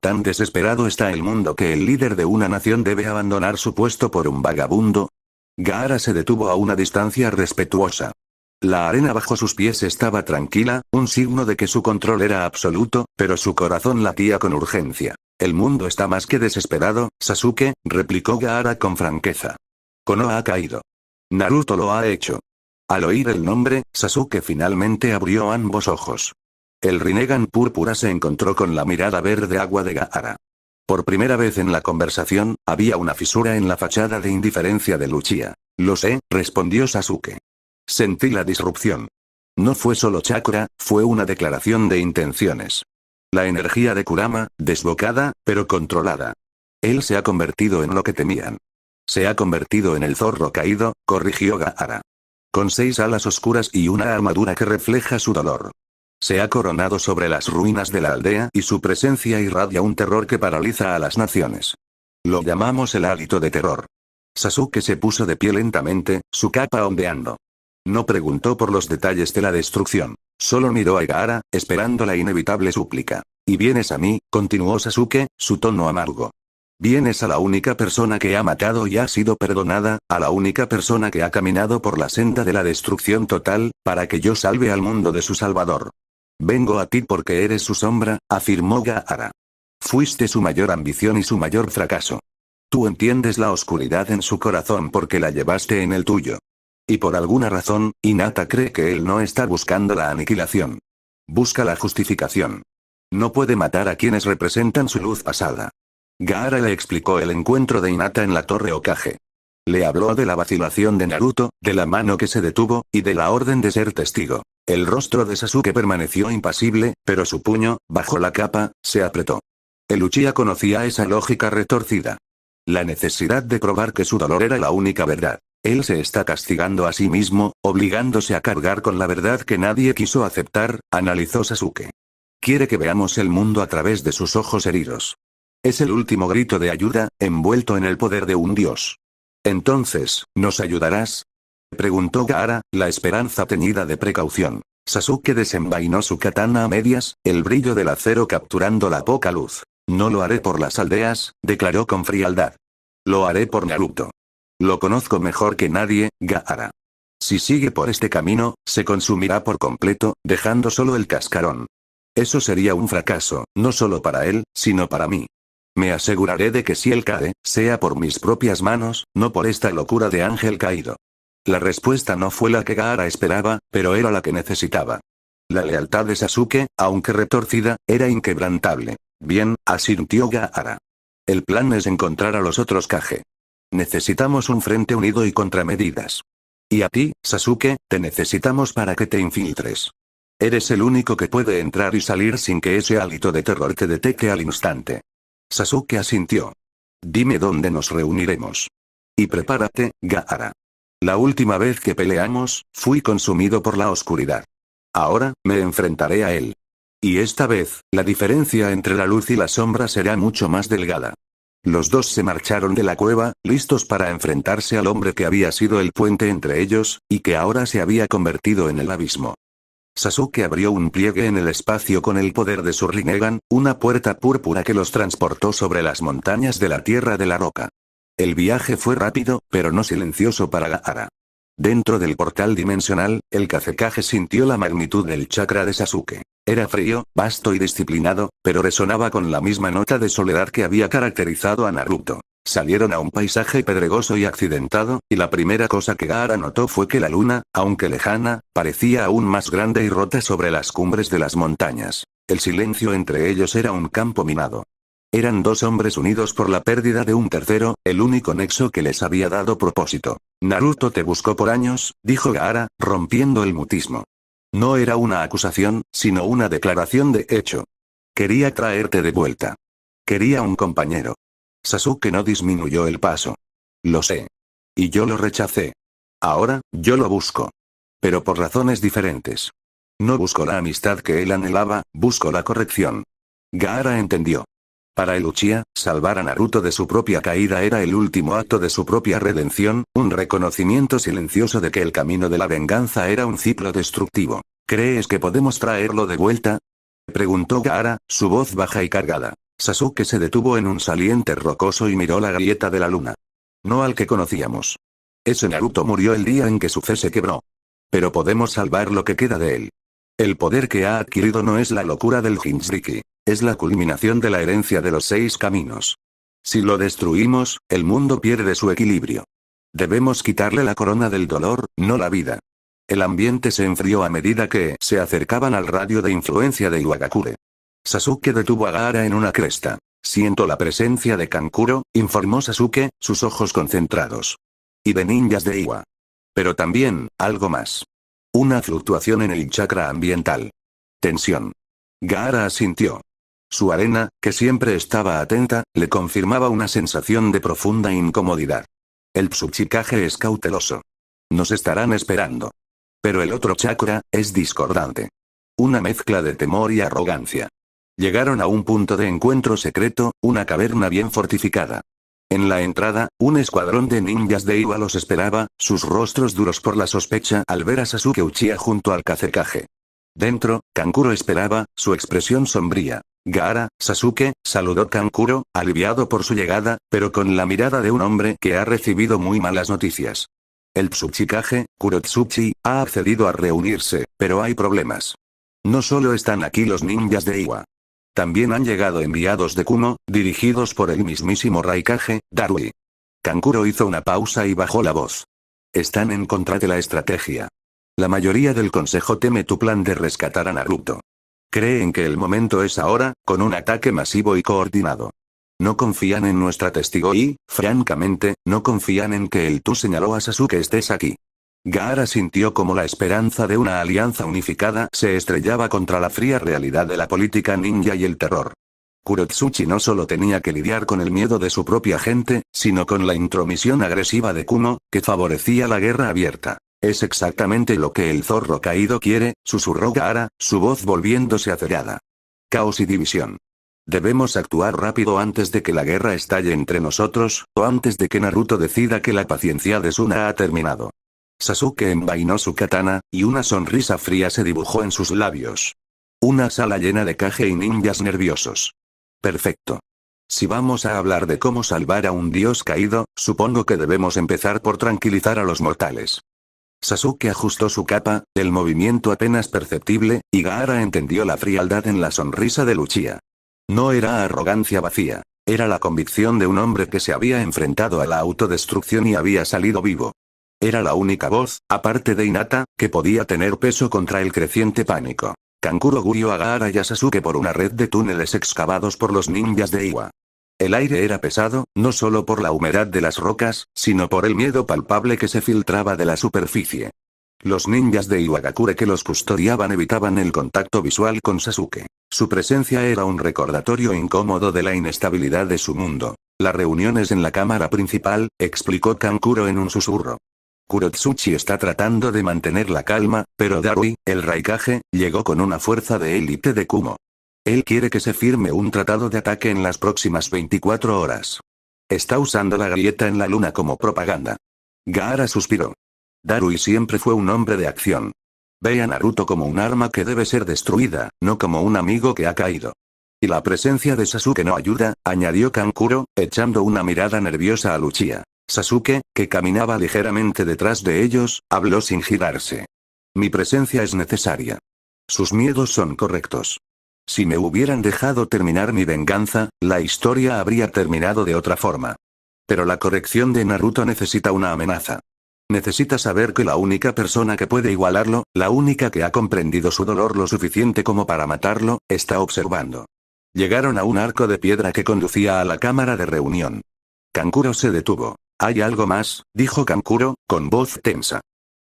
Tan desesperado está el mundo que el líder de una nación debe abandonar su puesto por un vagabundo. Gaara se detuvo a una distancia respetuosa. La arena bajo sus pies estaba tranquila, un signo de que su control era absoluto, pero su corazón latía con urgencia. El mundo está más que desesperado, Sasuke, replicó Gaara con franqueza. Konoha ha caído. Naruto lo ha hecho. Al oír el nombre, Sasuke finalmente abrió ambos ojos. El Rinnegan púrpura se encontró con la mirada verde agua de Gaara. Por primera vez en la conversación, había una fisura en la fachada de indiferencia de Uchiha. Lo sé, respondió Sasuke. Sentí la disrupción. No fue solo chakra, fue una declaración de intenciones. La energía de Kurama, desbocada, pero controlada. Él se ha convertido en lo que temían. Se ha convertido en el zorro caído, corrigió Gaara. Con 6 alas oscuras y una armadura que refleja su dolor. Se ha coronado sobre las ruinas de la aldea y su presencia irradia un terror que paraliza a las naciones. Lo llamamos el hálito de terror. Sasuke se puso de pie lentamente, su capa ondeando. No preguntó por los detalles de la destrucción. Solo miró a Gaara, esperando la inevitable súplica. ¿Y vienes a mí?, continuó Sasuke, su tono amargo. Vienes a la única persona que ha matado y ha sido perdonada, a la única persona que ha caminado por la senda de la destrucción total, para que yo salve al mundo de su salvador. Vengo a ti porque eres su sombra, afirmó Gaara. Fuiste su mayor ambición y su mayor fracaso. Tú entiendes la oscuridad en su corazón porque la llevaste en el tuyo. Y por alguna razón, Hinata cree que él no está buscando la aniquilación. Busca la justificación. No puede matar a quienes representan su luz pasada. Gaara le explicó el encuentro de Hinata en la Torre Hokage. Le habló de la vacilación de Naruto, de la mano que se detuvo, y de la orden de ser testigo. El rostro de Sasuke permaneció impasible, pero su puño, bajo la capa, se apretó. El Uchiha conocía esa lógica retorcida. La necesidad de probar que su dolor era la única verdad. Él se está castigando a sí mismo, obligándose a cargar con la verdad que nadie quiso aceptar, analizó Sasuke. Quiere que veamos el mundo a través de sus ojos heridos. Es el último grito de ayuda, envuelto en el poder de un dios. Entonces, ¿nos ayudarás?, preguntó Gaara, la esperanza teñida de precaución. Sasuke desenvainó su katana a medias, el brillo del acero capturando la poca luz. No lo haré por las aldeas, declaró con frialdad. Lo haré por Naruto. Lo conozco mejor que nadie, Gaara. Si sigue por este camino, se consumirá por completo, dejando solo el cascarón. Eso sería un fracaso, no solo para él, sino para mí. Me aseguraré de que si él cae, sea por mis propias manos, no por esta locura de ángel caído. La respuesta no fue la que Gaara esperaba, pero era la que necesitaba. La lealtad de Sasuke, aunque retorcida, era inquebrantable. Bien, asintió Gaara. El plan es encontrar a los otros Kage. Necesitamos un frente unido y contramedidas. Y a ti, Sasuke, te necesitamos para que te infiltres. Eres el único que puede entrar y salir sin que ese hálito de terror te detecte al instante. Sasuke asintió. Dime dónde nos reuniremos. Y prepárate, Gaara. La última vez que peleamos, fui consumido por la oscuridad. Ahora, me enfrentaré a él. Y esta vez, la diferencia entre la luz y la sombra será mucho más delgada. Los dos se marcharon de la cueva, listos para enfrentarse al hombre que había sido el puente entre ellos, y que ahora se había convertido en el abismo. Sasuke abrió un pliegue en el espacio con el poder de su Rinnegan, una puerta púrpura que los transportó sobre las montañas de la Tierra de la Roca. El viaje fue rápido, pero no silencioso para Gaara. Dentro del portal dimensional, el Kazekage sintió la magnitud del chakra de Sasuke. Era frío, vasto y disciplinado, pero resonaba con la misma nota de soledad que había caracterizado a Naruto. Salieron a un paisaje pedregoso y accidentado, y la primera cosa que Gaara notó fue que la luna, aunque lejana, parecía aún más grande y rota sobre las cumbres de las montañas. El silencio entre ellos era un campo minado. Eran dos hombres unidos por la pérdida de un tercero, el único nexo que les había dado propósito. Naruto te buscó por años, dijo Gaara, rompiendo el mutismo. No era una acusación, sino una declaración de hecho. Quería traerte de vuelta. Quería un compañero. Sasuke no disminuyó el paso. Lo sé. Y yo lo rechacé. Ahora, yo lo busco. Pero por razones diferentes. No busco la amistad que él anhelaba, busco la corrección. Gaara entendió. Para el Uchiha, salvar a Naruto de su propia caída era el último acto de su propia redención, un reconocimiento silencioso de que el camino de la venganza era un ciclo destructivo. ¿Crees que podemos traerlo de vuelta?, preguntó Gaara, su voz baja y cargada. Sasuke se detuvo en un saliente rocoso y miró la grieta de la luna. No al que conocíamos. Ese Naruto murió el día en que su fe se quebró. Pero podemos salvar lo que queda de él. El poder que ha adquirido no es la locura del Jinchuriki. Es la culminación de la herencia de los 6 caminos. Si lo destruimos, el mundo pierde su equilibrio. Debemos quitarle la corona del dolor, no la vida. El ambiente se enfrió a medida que se acercaban al radio de influencia de Iwagakure. Sasuke detuvo a Gaara en una cresta. Siento la presencia de Kankuro, informó Sasuke, sus ojos concentrados. Y de ninjas de Iwa. Pero también, algo más. Una fluctuación en el chakra ambiental. Tensión. Gaara asintió. Su arena, que siempre estaba atenta, le confirmaba una sensación de profunda incomodidad. El Tsuchikage es cauteloso. Nos estarán esperando. Pero el otro chakra, es discordante. Una mezcla de temor y arrogancia. Llegaron a un punto de encuentro secreto, una caverna bien fortificada. En la entrada, un escuadrón de ninjas de Iwa los esperaba, sus rostros duros por la sospecha al ver a Sasuke Uchiha junto al Kazekage. Dentro, Kankuro esperaba, su expresión sombría. Gaara, Sasuke, saludó Kankuro, aliviado por su llegada, pero con la mirada de un hombre que ha recibido muy malas noticias. El Tsuchikage, Kurotsuchi, ha accedido a reunirse, pero hay problemas. No solo están aquí los ninjas de Iwa. También han llegado enviados de Kumo, dirigidos por el mismísimo Raikage, Darui. Kankuro hizo una pausa y bajó la voz. Están en contra de la estrategia. La mayoría del consejo teme tu plan de rescatar a Naruto. Creen que el momento es ahora, con un ataque masivo y coordinado. No confían en nuestra testigo y, francamente, no confían en que tú señaló a Sasuke estés aquí. Gaara sintió como la esperanza de una alianza unificada se estrellaba contra la fría realidad de la política ninja y el terror. Kurotsuchi no solo tenía que lidiar con el miedo de su propia gente, sino con la intromisión agresiva de Kumo, que favorecía la guerra abierta. Es exactamente lo que el zorro caído quiere, susurró Gaara, su voz volviéndose acelerada. Caos y división. Debemos actuar rápido antes de que la guerra estalle entre nosotros, o antes de que Naruto decida que la paciencia de Suna ha terminado. Sasuke envainó su katana, y una sonrisa fría se dibujó en sus labios. Una sala llena de Kage y ninjas nerviosos. Perfecto. Si vamos a hablar de cómo salvar a un dios caído, supongo que debemos empezar por tranquilizar a los mortales. Sasuke ajustó su capa, el movimiento apenas perceptible, y Gaara entendió la frialdad en la sonrisa de Uchiha. No era arrogancia vacía. Era la convicción de un hombre que se había enfrentado a la autodestrucción y había salido vivo. Era la única voz, aparte de Hinata, que podía tener peso contra el creciente pánico. Kankuro guió a Gaara y a Sasuke por una red de túneles excavados por los ninjas de Iwa. El aire era pesado, no solo por la humedad de las rocas, sino por el miedo palpable que se filtraba de la superficie. Los ninjas de Iwagakure que los custodiaban evitaban el contacto visual con Sasuke. Su presencia era un recordatorio incómodo de la inestabilidad de su mundo. Las reuniones en la cámara principal, explicó Kankuro en un susurro. Kurotsuchi está tratando de mantener la calma, pero Darui, el Raikage, llegó con una fuerza de élite de Kumo. Él quiere que se firme un tratado de ataque en las próximas 24 horas. Está usando la grieta en la luna como propaganda. Gaara suspiró. Darui siempre fue un hombre de acción. Ve a Naruto como un arma que debe ser destruida, no como un amigo que ha caído. Y la presencia de Sasuke no ayuda, añadió Kankuro, echando una mirada nerviosa a Luchia. Sasuke, que caminaba ligeramente detrás de ellos, habló sin girarse. Mi presencia es necesaria. Sus miedos son correctos. Si me hubieran dejado terminar mi venganza, la historia habría terminado de otra forma. Pero la corrección de Naruto necesita una amenaza. Necesita saber que la única persona que puede igualarlo, la única que ha comprendido su dolor lo suficiente como para matarlo, está observando. Llegaron a un arco de piedra que conducía a la cámara de reunión. Kankuro se detuvo. «¿Hay algo más?», dijo Kankuro, con voz tensa.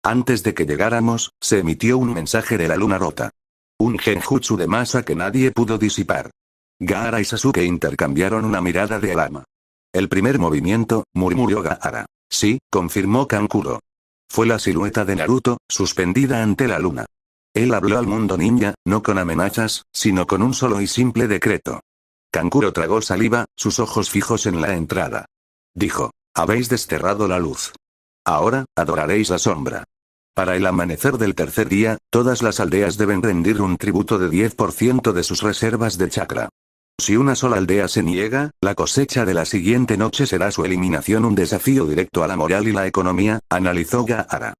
Antes de que llegáramos, se emitió un mensaje de la luna rota. Un genjutsu de masa que nadie pudo disipar. Gaara y Sasuke intercambiaron una mirada de alama. El primer movimiento, murmuró Gaara. Sí, confirmó Kankuro. Fue la silueta de Naruto, suspendida ante la luna. Él habló al mundo ninja, no con amenazas, sino con un solo y simple decreto. Kankuro tragó saliva, sus ojos fijos en la entrada. Dijo, habéis desterrado la luz. Ahora, adoraréis la sombra. Para el amanecer del tercer día, todas las aldeas deben rendir un tributo de 10% de sus reservas de chakra. Si una sola aldea se niega, la cosecha de la siguiente noche será su eliminación, un desafío directo a la moral y la economía, analizó Gaara.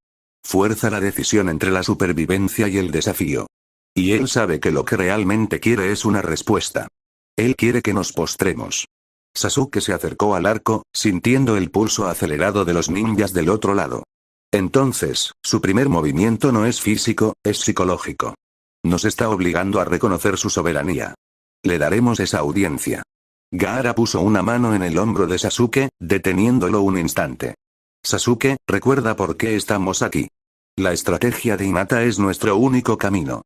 Fuerza la decisión entre la supervivencia y el desafío. Y él sabe que lo que realmente quiere es una respuesta. Él quiere que nos postremos. Sasuke se acercó al arco, sintiendo el pulso acelerado de los ninjas del otro lado. Entonces, su primer movimiento no es físico, es psicológico. Nos está obligando a reconocer su soberanía. Le daremos esa audiencia. Gaara puso una mano en el hombro de Sasuke, deteniéndolo un instante. Sasuke, recuerda por qué estamos aquí. La estrategia de Hinata es nuestro único camino.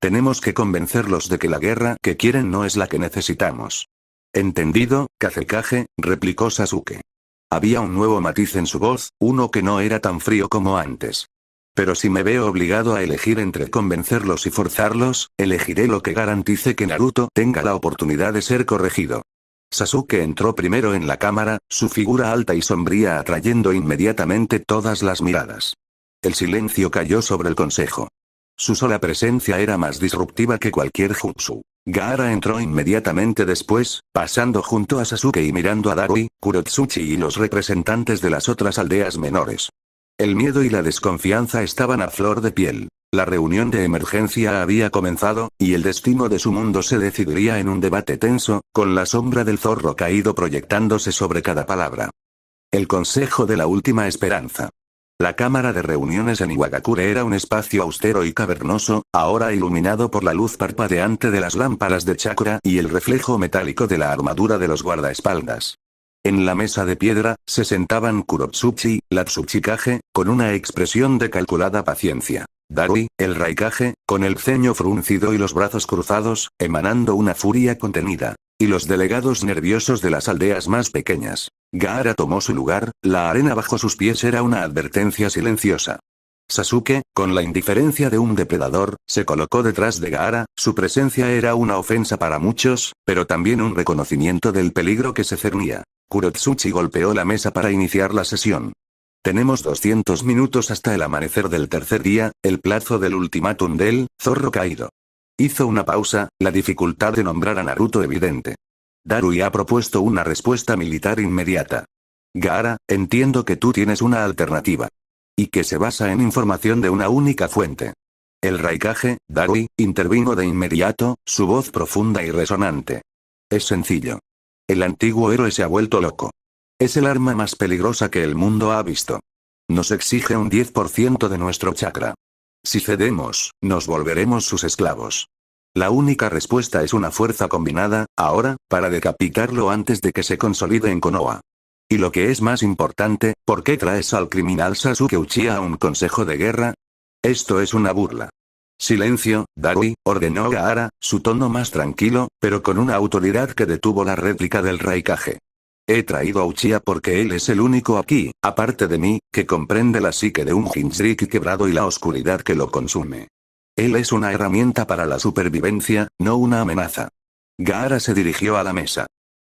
Tenemos que convencerlos de que la guerra que quieren no es la que necesitamos. Entendido, Kazekage, replicó Sasuke. Había un nuevo matiz en su voz, uno que no era tan frío como antes. Pero si me veo obligado a elegir entre convencerlos y forzarlos, elegiré lo que garantice que Naruto tenga la oportunidad de ser corregido. Sasuke entró primero en la cámara, su figura alta y sombría atrayendo inmediatamente todas las miradas. El silencio cayó sobre el consejo. Su sola presencia era más disruptiva que cualquier jutsu. Gaara entró inmediatamente después, pasando junto a Sasuke y mirando a Darui, Kurotsuchi y los representantes de las otras aldeas menores. El miedo y la desconfianza estaban a flor de piel. La reunión de emergencia había comenzado, y el destino de su mundo se decidiría en un debate tenso, con la sombra del zorro caído proyectándose sobre cada palabra. El consejo de la última esperanza. La cámara de reuniones en Iwagakure era un espacio austero y cavernoso, ahora iluminado por la luz parpadeante de las lámparas de chakra y el reflejo metálico de la armadura de los guardaespaldas. En la mesa de piedra, se sentaban Kurotsuchi, la Tsuchikage, con una expresión de calculada paciencia. Darui, el Raikage, con el ceño fruncido y los brazos cruzados, emanando una furia contenida. Y los delegados nerviosos de las aldeas más pequeñas. Gaara tomó su lugar, la arena bajo sus pies era una advertencia silenciosa. Sasuke, con la indiferencia de un depredador, se colocó detrás de Gaara, su presencia era una ofensa para muchos, pero también un reconocimiento del peligro que se cernía. Kurotsuchi golpeó la mesa para iniciar la sesión. Tenemos 200 minutos hasta el amanecer del tercer día, el plazo del ultimátum del zorro caído. Hizo una pausa, la dificultad de nombrar a Naruto evidente. Darui ha propuesto una respuesta militar inmediata. Gaara, entiendo que tú tienes una alternativa. Y que se basa en información de una única fuente. El Raikage, Darui, intervino de inmediato, su voz profunda y resonante. Es sencillo. El antiguo héroe se ha vuelto loco. Es el arma más peligrosa que el mundo ha visto. Nos exige un 10% de nuestro chakra. Si cedemos, nos volveremos sus esclavos. La única respuesta es una fuerza combinada, ahora, para decapitarlo antes de que se consolide en Konoha. Y lo que es más importante, ¿por qué traes al criminal Sasuke Uchiha a un consejo de guerra? Esto es una burla. Silencio, Darui, ordenó Gaara, su tono más tranquilo, pero con una autoridad que detuvo la réplica del Raikage. He traído a Uchiha porque él es el único aquí, aparte de mí, que comprende la psique de un Jinchuriki quebrado y la oscuridad que lo consume. Él es una herramienta para la supervivencia, no una amenaza. Gaara se dirigió a la mesa.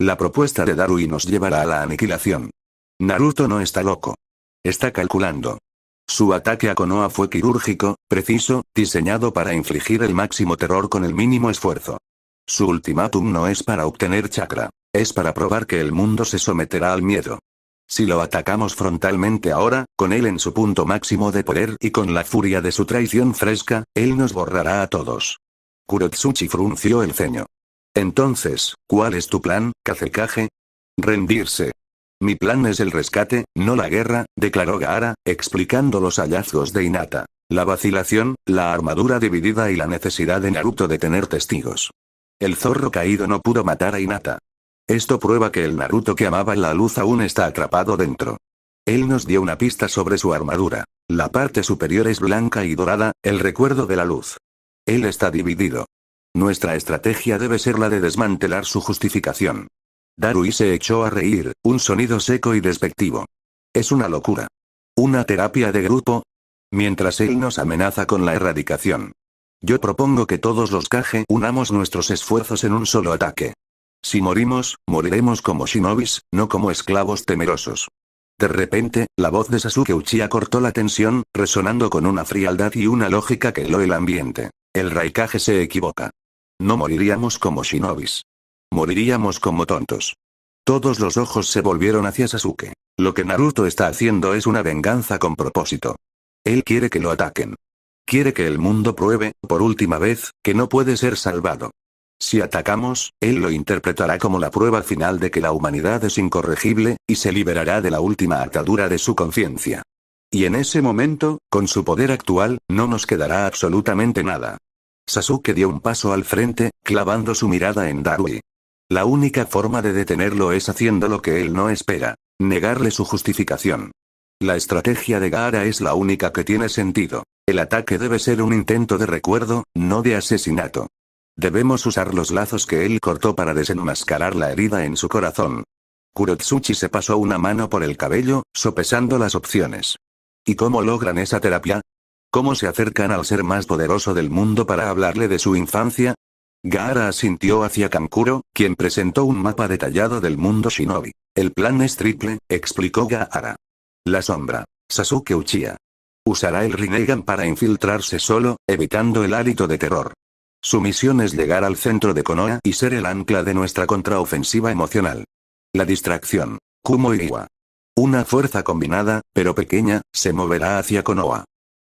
La propuesta de Darui nos llevará a la aniquilación. Naruto no está loco. Está calculando. Su ataque a Konoha fue quirúrgico, preciso, diseñado para infligir el máximo terror con el mínimo esfuerzo. Su ultimátum no es para obtener chakra. Es para probar que el mundo se someterá al miedo. Si lo atacamos frontalmente ahora, con él en su punto máximo de poder y con la furia de su traición fresca, él nos borrará a todos. Kurotsuchi frunció el ceño. Entonces, ¿cuál es tu plan, Kazekage? Rendirse. Mi plan es el rescate, no la guerra, declaró Gaara, explicando los hallazgos de Hinata, la vacilación, la armadura dividida y la necesidad de Naruto de tener testigos. El zorro caído no pudo matar a Hinata. Esto prueba que el Naruto que amaba la luz aún está atrapado dentro. Él nos dio una pista sobre su armadura. La parte superior es blanca y dorada, el recuerdo de la luz. Él está dividido. Nuestra estrategia debe ser la de desmantelar su justificación. Darui se echó a reír, un sonido seco y despectivo. Es una locura. ¿Una terapia de grupo? Mientras él nos amenaza con la erradicación. Yo propongo que todos los Kage unamos nuestros esfuerzos en un solo ataque. Si morimos, moriremos como shinobis, no como esclavos temerosos. De repente, la voz de Sasuke Uchiha cortó la tensión, resonando con una frialdad y una lógica que heló el ambiente. El Raikage se equivoca. No moriríamos como shinobis. Moriríamos como tontos. Todos los ojos se volvieron hacia Sasuke. Lo que Naruto está haciendo es una venganza con propósito. Él quiere que lo ataquen. Quiere que el mundo pruebe, por última vez, que no puede ser salvado. Si atacamos, él lo interpretará como la prueba final de que la humanidad es incorregible, y se liberará de la última atadura de su conciencia. Y en ese momento, con su poder actual, no nos quedará absolutamente nada. Sasuke dio un paso al frente, clavando su mirada en Darui. La única forma de detenerlo es haciendo lo que él no espera, negarle su justificación. La estrategia de Gaara es la única que tiene sentido. El ataque debe ser un intento de recuerdo, no de asesinato. Debemos usar los lazos que él cortó para desenmascarar la herida en su corazón. Kurotsuchi se pasó una mano por el cabello, sopesando las opciones. ¿Y cómo logran esa terapia? ¿Cómo se acercan al ser más poderoso del mundo para hablarle de su infancia? Gaara asintió hacia Kankuro, quien presentó un mapa detallado del mundo shinobi. El plan es triple, explicó Gaara. La sombra. Sasuke Uchiha. Usará el Rinnegan para infiltrarse solo, evitando el hálito de terror. Su misión es llegar al centro de Konoha y ser el ancla de nuestra contraofensiva emocional. La distracción. Kumo y Iwa. Una fuerza combinada, pero pequeña, se moverá hacia Konoha.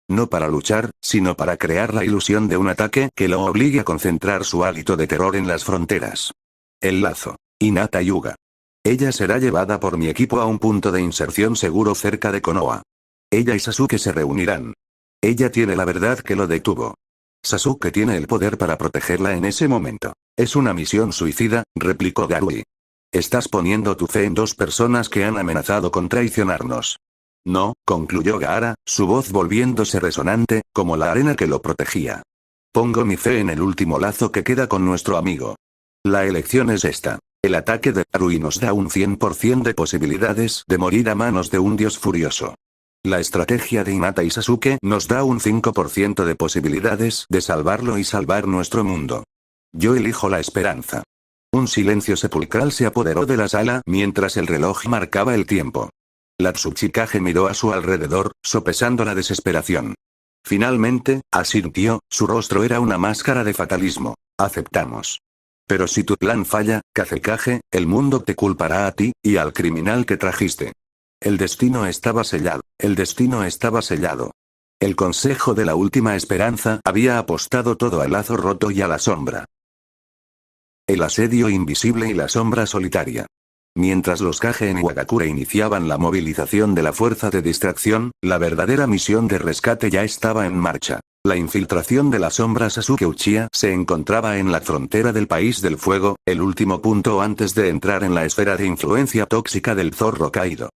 No para luchar, sino para crear la ilusión de un ataque que lo obligue a concentrar su hálito de terror en las fronteras. El lazo. Hinata Yuga. Ella será llevada por mi equipo a un punto de inserción seguro cerca de Konoha. Ella y Sasuke se reunirán. Ella tiene la verdad que lo detuvo. Sasuke tiene el poder para protegerla en ese momento. Es una misión suicida, replicó Darui. Estás poniendo tu fe en dos personas que han amenazado con traicionarnos. No, concluyó Gaara, su voz volviéndose resonante, como la arena que lo protegía. Pongo mi fe en el último lazo que queda con nuestro amigo. La elección es esta. El ataque de Darui nos da un 100% de posibilidades de morir a manos de un dios furioso. La estrategia de Hinata y Sasuke nos da un 5% de posibilidades de salvarlo y salvar nuestro mundo. Yo elijo la esperanza. Un silencio sepulcral se apoderó de la sala mientras el reloj marcaba el tiempo. La Tsuchikage miró a su alrededor, sopesando la desesperación. Finalmente, asintió, su rostro era una máscara de fatalismo. Aceptamos. Pero si tu plan falla, Kazekage, el mundo te culpará a ti, y al criminal que trajiste. El destino estaba sellado. El destino estaba sellado. El Consejo de la Última Esperanza había apostado todo al lazo roto y a la sombra. El asedio invisible y la sombra solitaria. Mientras los Kage en Iwagakure iniciaban la movilización de la fuerza de distracción, la verdadera misión de rescate ya estaba en marcha. La infiltración de la sombra Sasuke Uchiha se encontraba en la frontera del País del Fuego, el último punto antes de entrar en la esfera de influencia tóxica del Zorro Kaido.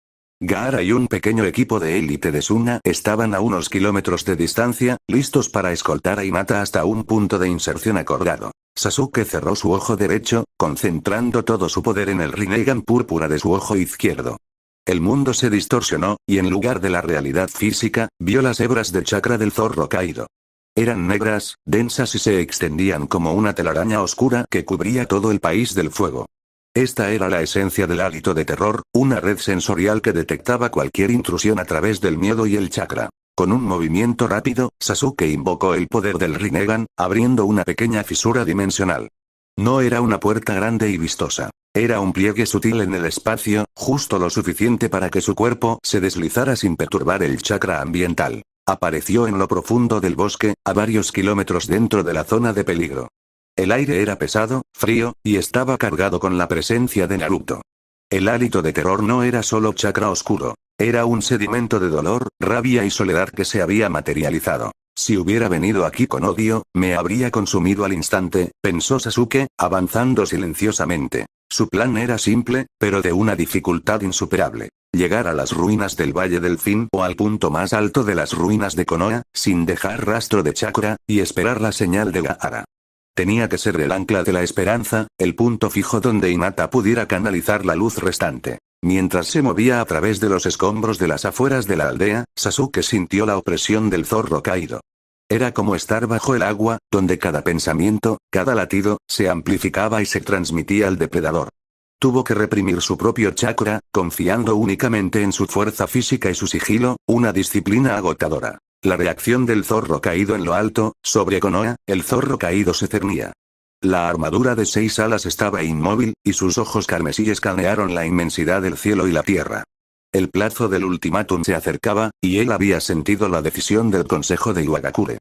Gaara y un pequeño equipo de élite de Suna estaban a unos kilómetros de distancia, listos para escoltar a Hinata hasta un punto de inserción acordado. Sasuke cerró su ojo derecho, concentrando todo su poder en el Rinnegan púrpura de su ojo izquierdo. El mundo se distorsionó, y en lugar de la realidad física, vio las hebras de chakra del Zorro Kaido. Eran negras, densas y se extendían como una telaraña oscura que cubría todo el País del Fuego. Esta era la esencia del hálito de terror, una red sensorial que detectaba cualquier intrusión a través del miedo y el chakra. Con un movimiento rápido, Sasuke invocó el poder del Rinnegan, abriendo una pequeña fisura dimensional. No era una puerta grande y vistosa. Era un pliegue sutil en el espacio, justo lo suficiente para que su cuerpo se deslizara sin perturbar el chakra ambiental. Apareció en lo profundo del bosque, a varios kilómetros dentro de la zona de peligro. El aire era pesado, frío, y estaba cargado con la presencia de Naruto. El hálito de terror no era solo chakra oscuro. Era un sedimento de dolor, rabia y soledad que se había materializado. Si hubiera venido aquí con odio, me habría consumido al instante, pensó Sasuke, avanzando silenciosamente. Su plan era simple, pero de una dificultad insuperable. Llegar a las ruinas del Valle del Fin o al punto más alto de las ruinas de Konoha, sin dejar rastro de chakra, y esperar la señal de Gaara. Tenía que ser el ancla de la esperanza, el punto fijo donde Hinata pudiera canalizar la luz restante. Mientras se movía a través de los escombros de las afueras de la aldea, Sasuke sintió la opresión del Zorro Kaido. Era como estar bajo el agua, donde cada pensamiento, cada latido, se amplificaba y se transmitía al depredador. Tuvo que reprimir su propio chakra, confiando únicamente en su fuerza física y su sigilo, una disciplina agotadora. La reacción del Zorro Caído en lo alto, sobre Konoha, el Zorro Caído se cernía. La armadura de 6 alas estaba inmóvil, y sus ojos carmesí escanearon la inmensidad del cielo y la tierra. El plazo del ultimátum se acercaba, y él había sentido la decisión del Consejo de Iwagakure.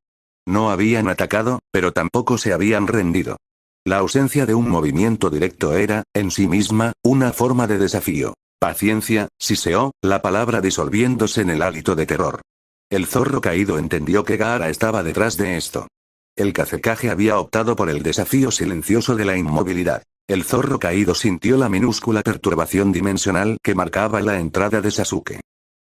No habían atacado, pero tampoco se habían rendido. La ausencia de un movimiento directo era, en sí misma, una forma de desafío. Paciencia, siseó, la palabra disolviéndose en el hálito de terror. El Zorro Caído entendió que Gaara estaba detrás de esto. El Kazekage había optado por el desafío silencioso de la inmovilidad. El Zorro Caído sintió la minúscula perturbación dimensional que marcaba la entrada de Sasuke.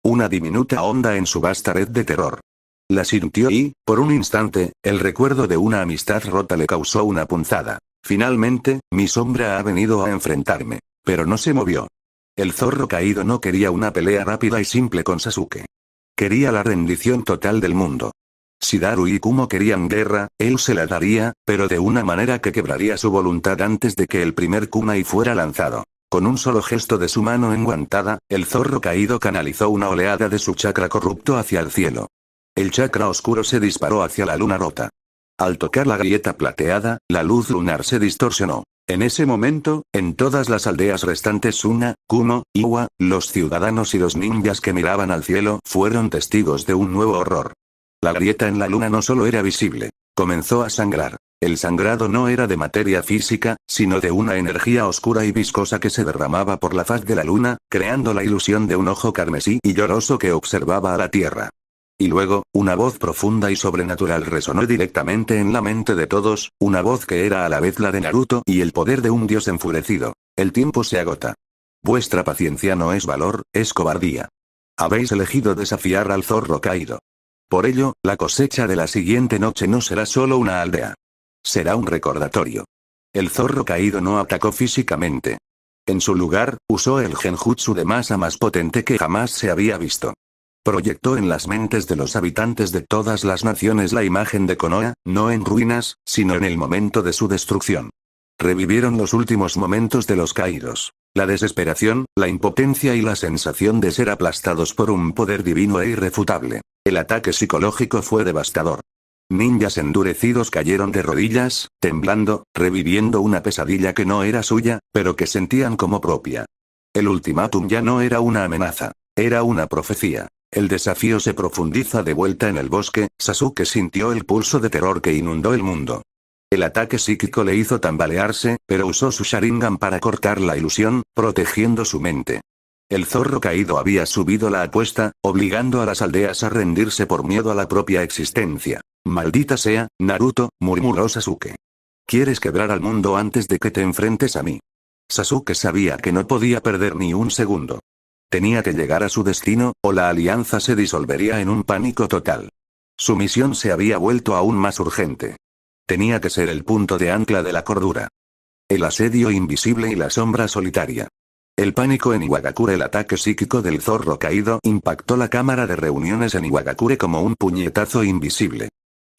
Una diminuta onda en su vasta red de terror. La sintió y, por un instante, el recuerdo de una amistad rota le causó una punzada. Finalmente, mi sombra ha venido a enfrentarme. Pero no se movió. El Zorro Caído no quería una pelea rápida y simple con Sasuke. Quería la rendición total del mundo. Si Daru y Kumo querían guerra, él se la daría, pero de una manera que quebraría su voluntad antes de que el primer kunai fuera lanzado. Con un solo gesto de su mano enguantada, el Zorro Caído canalizó una oleada de su chakra corrupto hacia el cielo. El chakra oscuro se disparó hacia la luna rota. Al tocar la grieta plateada, la luz lunar se distorsionó. En ese momento, en todas las aldeas restantes Suna, Kumo, Iwa, los ciudadanos y los ninjas que miraban al cielo fueron testigos de un nuevo horror. La grieta en la luna no solo era visible, comenzó a sangrar. El sangrado no era de materia física, sino de una energía oscura y viscosa que se derramaba por la faz de la luna, creando la ilusión de un ojo carmesí y lloroso que observaba a la tierra. Y luego, una voz profunda y sobrenatural resonó directamente en la mente de todos, una voz que era a la vez la de Naruto y el poder de un dios enfurecido. El tiempo se agota. Vuestra paciencia no es valor, es cobardía. Habéis elegido desafiar al Zorro Caído. Por ello, la cosecha de la siguiente noche no será solo una aldea. Será un recordatorio. El Zorro Caído no atacó físicamente. En su lugar, usó el genjutsu de masa más potente que jamás se había visto. Proyectó en las mentes de los habitantes de todas las naciones la imagen de Konoha, no en ruinas, sino en el momento de su destrucción. Revivieron los últimos momentos de los caídos. La desesperación, la impotencia y la sensación de ser aplastados por un poder divino e irrefutable. El ataque psicológico fue devastador. Ninjas endurecidos cayeron de rodillas, temblando, reviviendo una pesadilla que no era suya, pero que sentían como propia. El ultimátum ya no era una amenaza. Era una profecía. El desafío se profundiza de vuelta en el bosque, Sasuke sintió el pulso de terror que inundó el mundo. El ataque psíquico le hizo tambalearse, pero usó su Sharingan para cortar la ilusión, protegiendo su mente. El zorro caído había subido la apuesta, obligando a las aldeas a rendirse por miedo a la propia existencia. Maldita sea, Naruto, murmuró Sasuke. ¿Quieres quebrar al mundo antes de que te enfrentes a mí? Sasuke sabía que no podía perder ni un segundo. Tenía que llegar a su destino, o la alianza se disolvería en un pánico total. Su misión se había vuelto aún más urgente. Tenía que ser el punto de ancla de la cordura. El asedio invisible y la sombra solitaria. El pánico en Iwagakure. El ataque psíquico del zorro caído impactó la cámara de reuniones en Iwagakure como un puñetazo invisible.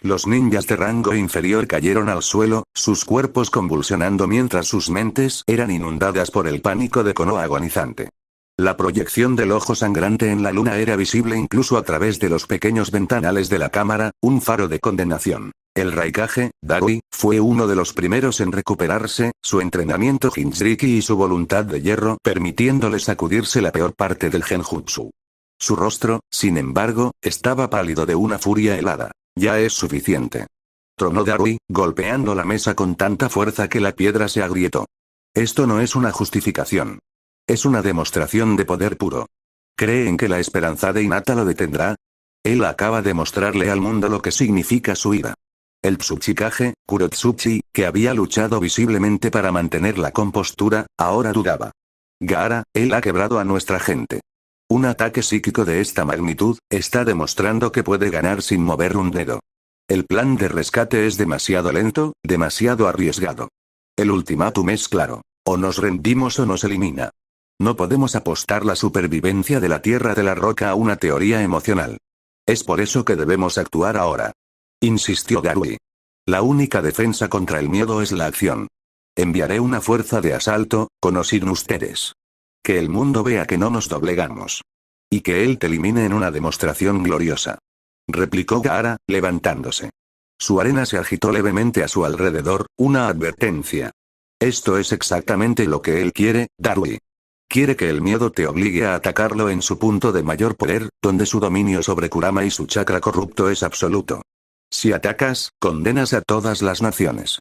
Los ninjas de rango inferior cayeron al suelo, sus cuerpos convulsionando mientras sus mentes eran inundadas por el pánico de Konoha agonizante. La proyección del ojo sangrante en la luna era visible incluso a través de los pequeños ventanales de la cámara, un faro de condenación. El Raikage, Darui, fue uno de los primeros en recuperarse, su entrenamiento Jinchuriki y su voluntad de hierro permitiéndole sacudirse la peor parte del genjutsu. Su rostro, sin embargo, estaba pálido de una furia helada. Ya es suficiente. Tronó Darui, golpeando la mesa con tanta fuerza que la piedra se agrietó. Esto no es una justificación. Es una demostración de poder puro. ¿Creen que la esperanza de Hinata lo detendrá? Él acaba de mostrarle al mundo lo que significa su ira. El Tsuchikage, Kurotsuchi, que había luchado visiblemente para mantener la compostura, ahora dudaba. Gaara, él ha quebrado a nuestra gente. Un ataque psíquico de esta magnitud, está demostrando que puede ganar sin mover un dedo. El plan de rescate es demasiado lento, demasiado arriesgado. El ultimátum es claro. O nos rendimos o nos elimina. No podemos apostar la supervivencia de la Tierra de la Roca a una teoría emocional. Es por eso que debemos actuar ahora. Insistió Darui. La única defensa contra el miedo es la acción. Enviaré una fuerza de asalto, con o sin ustedes. Que el mundo vea que no nos doblegamos. Y que él te elimine en una demostración gloriosa. Replicó Gaara, levantándose. Su arena se agitó levemente a su alrededor, una advertencia. Esto es exactamente lo que él quiere, Darui. Quiere que el miedo te obligue a atacarlo en su punto de mayor poder, donde su dominio sobre Kurama y su chakra corrupto es absoluto. Si atacas, condenas a todas las naciones.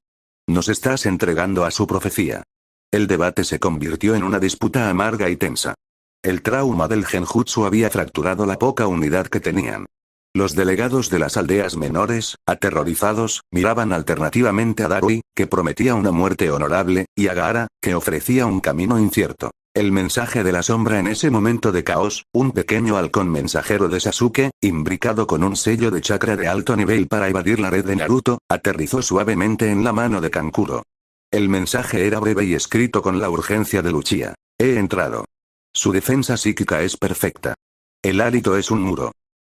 Nos estás entregando a su profecía. El debate se convirtió en una disputa amarga y tensa. El trauma del genjutsu había fracturado la poca unidad que tenían. Los delegados de las aldeas menores, aterrorizados, miraban alternativamente a Darui, que prometía una muerte honorable, y a Gaara, que ofrecía un camino incierto. El mensaje de la sombra en ese momento de caos, un pequeño halcón mensajero de Sasuke, imbricado con un sello de chakra de alto nivel para evadir la red de Naruto, aterrizó suavemente en la mano de Kankuro. El mensaje era breve y escrito con la urgencia de Uchiha. He entrado. Su defensa psíquica es perfecta. El hálito es un muro.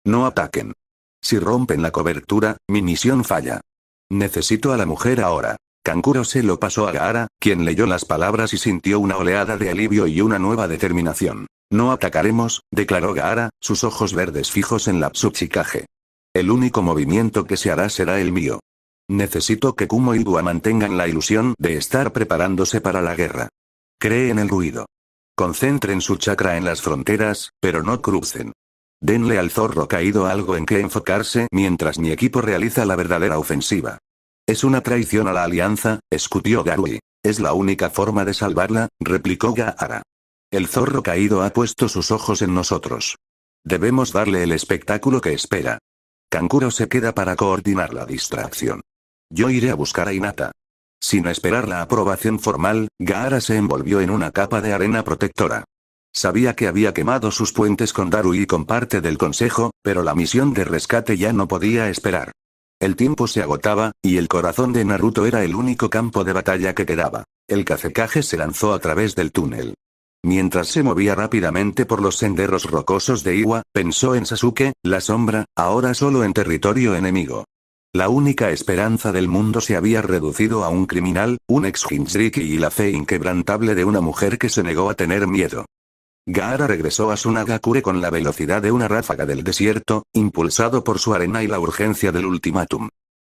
No ataquen. Si rompen la cobertura, mi misión falla. Necesito a la mujer ahora. Kankuro se lo pasó a Gaara, quien leyó las palabras y sintió una oleada de alivio y una nueva determinación. No atacaremos, declaró Gaara, sus ojos verdes fijos en la Tsuchikage. El único movimiento que se hará será el mío. Necesito que Kumo y Dua mantengan la ilusión de estar preparándose para la guerra. Cree en el ruido. Concentren su chakra en las fronteras, pero no crucen. Denle al zorro caído algo en que enfocarse mientras mi equipo realiza la verdadera ofensiva. Es una traición a la alianza, escupió Darui. Es la única forma de salvarla, replicó Gaara. El zorro caído ha puesto sus ojos en nosotros. Debemos darle el espectáculo que espera. Kankuro se queda para coordinar la distracción. Yo iré a buscar a Hinata. Sin esperar la aprobación formal, Gaara se envolvió en una capa de arena protectora. Sabía que había quemado sus puentes con Darui y con parte del consejo, pero la misión de rescate ya no podía esperar. El tiempo se agotaba, y el corazón de Naruto era el único campo de batalla que quedaba. El Kazekage se lanzó a través del túnel. Mientras se movía rápidamente por los senderos rocosos de Iwa, pensó en Sasuke, la sombra, ahora solo en territorio enemigo. La única esperanza del mundo se había reducido a un criminal, un ex Jinchuriki y la fe inquebrantable de una mujer que se negó a tener miedo. Gaara regresó a Sunagakure con la velocidad de una ráfaga del desierto, impulsado por su arena y la urgencia del ultimátum.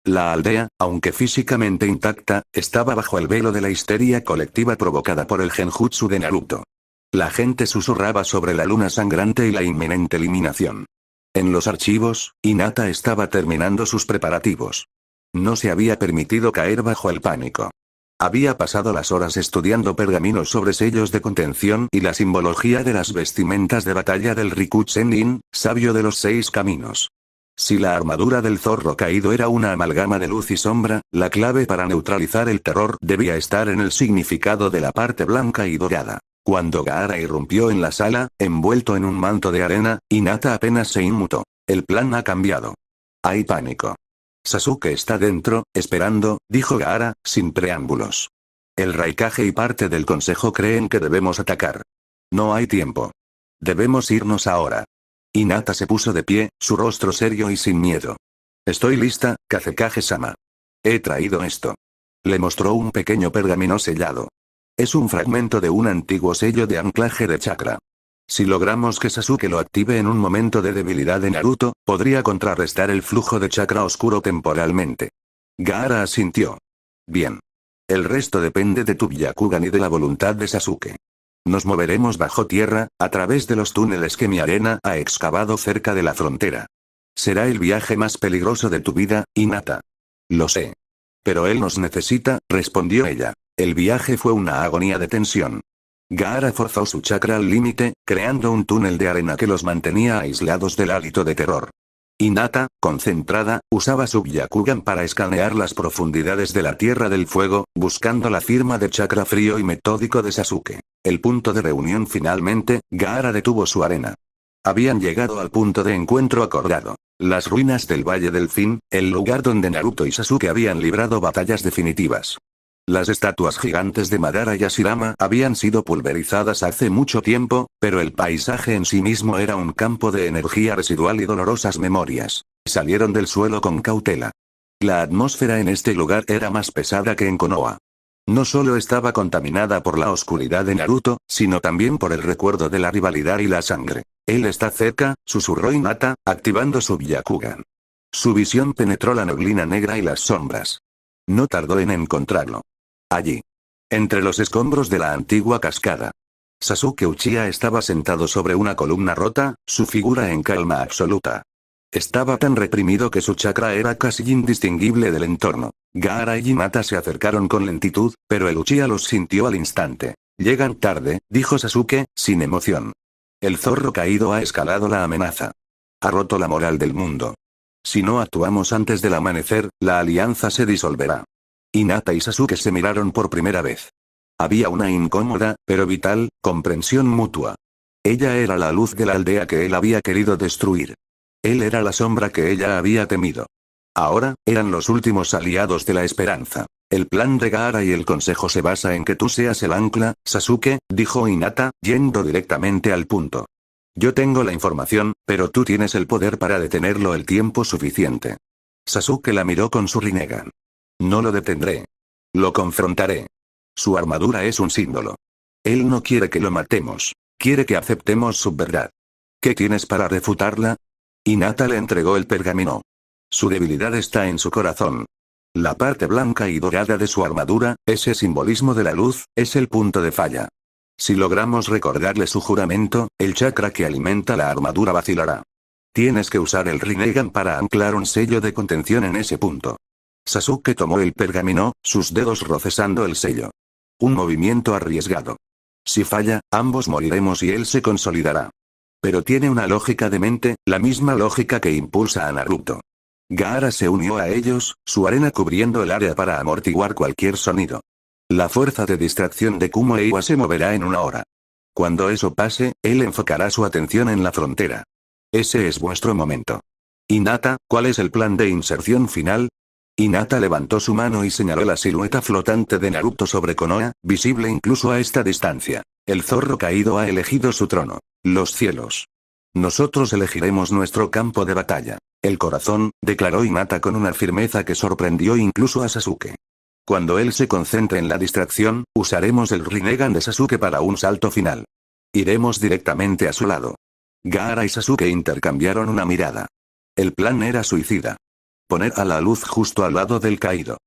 La aldea, aunque físicamente intacta, estaba bajo el velo de la histeria colectiva provocada por el genjutsu de Naruto. La gente susurraba sobre la luna sangrante y la inminente eliminación. En los archivos, Hinata estaba terminando sus preparativos. No se había permitido caer bajo el pánico. Había pasado las horas estudiando pergaminos sobre sellos de contención y la simbología de las vestimentas de batalla del Rikuzen-in, sabio de los 6 caminos. Si la armadura del zorro caído era una amalgama de luz y sombra, la clave para neutralizar el terror debía estar en el significado de la parte blanca y dorada. Cuando Gaara irrumpió en la sala, envuelto en un manto de arena, Hinata apenas se inmutó. El plan ha cambiado. Hay pánico. Sasuke está dentro, esperando, dijo Gaara, sin preámbulos. El Raikage y parte del consejo creen que debemos atacar. No hay tiempo. Debemos irnos ahora. Hinata se puso de pie, su rostro serio y sin miedo. Estoy lista, Kazekage-sama. He traído esto. Le mostró un pequeño pergamino sellado. Es un fragmento de un antiguo sello de anclaje de chakra. Si logramos que Sasuke lo active en un momento de debilidad de Naruto, podría contrarrestar el flujo de chakra oscuro temporalmente. Gaara asintió. Bien. El resto depende de tu Byakugan y de la voluntad de Sasuke. Nos moveremos bajo tierra, a través de los túneles que mi arena ha excavado cerca de la frontera. Será el viaje más peligroso de tu vida, Hinata. Lo sé. Pero él nos necesita, respondió ella. El viaje fue una agonía de tensión. Gaara forzó su chakra al límite, creando un túnel de arena que los mantenía aislados del hálito de terror. Hinata, concentrada, usaba su Byakugan para escanear las profundidades de la Tierra del Fuego, buscando la firma de chakra frío y metódico de Sasuke. El punto de reunión finalmente, Gaara detuvo su arena. Habían llegado al punto de encuentro acordado. Las ruinas del Valle del Fin, el lugar donde Naruto y Sasuke habían librado batallas definitivas. Las estatuas gigantes de Madara y Hashirama habían sido pulverizadas hace mucho tiempo, pero el paisaje en sí mismo era un campo de energía residual y dolorosas memorias. Salieron del suelo con cautela. La atmósfera en este lugar era más pesada que en Konoha. No solo estaba contaminada por la oscuridad de Naruto, sino también por el recuerdo de la rivalidad y la sangre. Él está cerca, susurró Hinata, activando su Byakugan. Su visión penetró la neblina negra y las sombras. No tardó en encontrarlo. Allí. Entre los escombros de la antigua cascada. Sasuke Uchiha estaba sentado sobre una columna rota, su figura en calma absoluta. Estaba tan reprimido que su chakra era casi indistinguible del entorno. Gaara y Hinata se acercaron con lentitud, pero el Uchiha los sintió al instante. Llegan tarde, dijo Sasuke, sin emoción. El zorro caído ha escalado la amenaza. Ha roto la moral del mundo. Si no actuamos antes del amanecer, la alianza se disolverá. Hinata y Sasuke se miraron por primera vez. Había una incómoda, pero vital, comprensión mutua. Ella era la luz de la aldea que él había querido destruir. Él era la sombra que ella había temido. Ahora, eran los últimos aliados de la esperanza. El plan de Gaara y el consejo se basa en que tú seas el ancla, Sasuke, dijo Hinata, yendo directamente al punto. Yo tengo la información, pero tú tienes el poder para detenerlo el tiempo suficiente. Sasuke la miró con su Rinnegan. No lo detendré. Lo confrontaré. Su armadura es un símbolo. Él no quiere que lo matemos. Quiere que aceptemos su verdad. ¿Qué tienes para refutarla? Hinata le entregó el pergamino. Su debilidad está en su corazón. La parte blanca y dorada de su armadura, ese simbolismo de la luz, es el punto de falla. Si logramos recordarle su juramento, el chakra que alimenta la armadura vacilará. Tienes que usar el Rinnegan para anclar un sello de contención en ese punto. Sasuke tomó el pergamino, sus dedos procesando el sello. Un movimiento arriesgado. Si falla, ambos moriremos y él se consolidará. Pero tiene una lógica de mente, la misma lógica que impulsa a Naruto. Gaara se unió a ellos, su arena cubriendo el área para amortiguar cualquier sonido. La fuerza de distracción de Kumo e Iwa se moverá en una hora. Cuando eso pase, él enfocará su atención en la frontera. Ese es vuestro momento. Hinata, ¿cuál es el plan de inserción final? Hinata levantó su mano y señaló la silueta flotante de Naruto sobre Konoha, visible incluso a esta distancia. El zorro caído ha elegido su trono. Los cielos. Nosotros elegiremos nuestro campo de batalla. El corazón, declaró Hinata con una firmeza que sorprendió incluso a Sasuke. Cuando él se concentre en la distracción, usaremos el Rinnegan de Sasuke para un salto final. Iremos directamente a su lado. Gaara y Sasuke intercambiaron una mirada. El plan era suicida. Poner a la luz justo al lado del caído.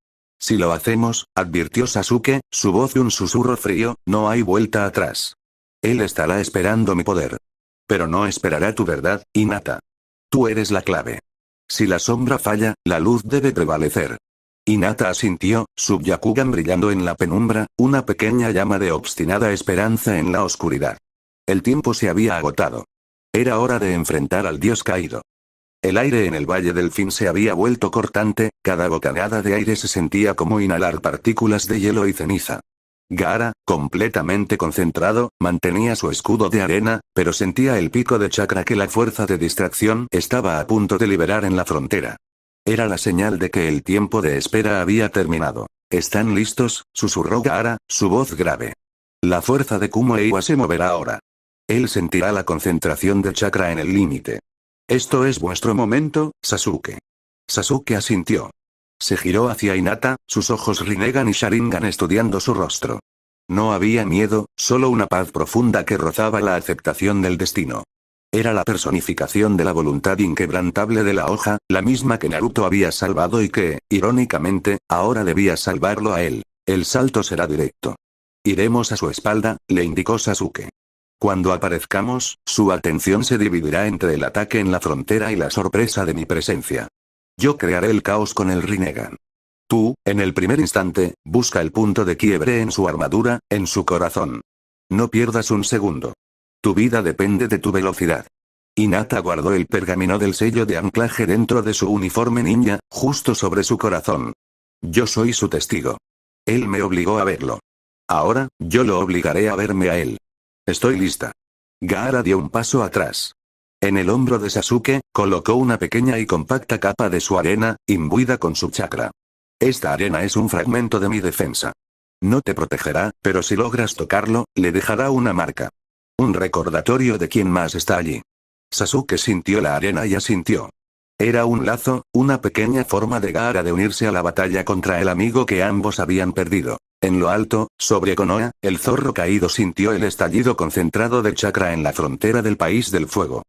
Si lo hacemos, advirtió Sasuke, su voz un susurro frío, no hay vuelta atrás. Él estará esperando mi poder. Pero no esperará tu verdad, Hinata. Tú eres la clave. Si la sombra falla, la luz debe prevalecer. Hinata asintió, su Byakugan brillando en la penumbra, una pequeña llama de obstinada esperanza en la oscuridad. El tiempo se había agotado. Era hora de enfrentar al dios caído. El aire en el Valle del Fin se había vuelto cortante, cada bocanada de aire se sentía como inhalar partículas de hielo y ceniza. Gaara, completamente concentrado, mantenía su escudo de arena, pero sentía el pico de chakra que la fuerza de distracción estaba a punto de liberar en la frontera. Era la señal de que el tiempo de espera había terminado. ¿Están listos?, susurró Gaara, su voz grave. La fuerza de Kumo e Iwa se moverá ahora. Él sentirá la concentración de chakra en el límite. Esto es vuestro momento, Sasuke. Sasuke asintió. Se giró hacia Hinata, sus ojos Rinnegan y Sharingan estudiando su rostro. No había miedo, solo una paz profunda que rozaba la aceptación del destino. Era la personificación de la voluntad inquebrantable de la hoja, la misma que Naruto había salvado y que, irónicamente, ahora debía salvarlo a él. El salto será directo. Iremos a su espalda, le indicó Sasuke. Cuando aparezcamos, su atención se dividirá entre el ataque en la frontera y la sorpresa de mi presencia. Yo crearé el caos con el Rinnegan. Tú, en el primer instante, busca el punto de quiebre en su armadura, en su corazón. No pierdas un segundo. Tu vida depende de tu velocidad. Hinata guardó el pergamino del sello de anclaje dentro de su uniforme ninja, justo sobre su corazón. Yo soy su testigo. Él me obligó a verlo. Ahora, yo lo obligaré a verme a él. Estoy lista. Gaara dio un paso atrás. En el hombro de Sasuke, colocó una pequeña y compacta capa de su arena, imbuida con su chakra. Esta arena es un fragmento de mi defensa. No te protegerá, pero si logras tocarlo, le dejará una marca. Un recordatorio de quién más está allí. Sasuke sintió la arena y asintió. Era un lazo, una pequeña forma de Gaara de unirse a la batalla contra el amigo que ambos habían perdido. En lo alto, sobre Konoha, el zorro caído sintió el estallido concentrado de chakra en la frontera del país del fuego.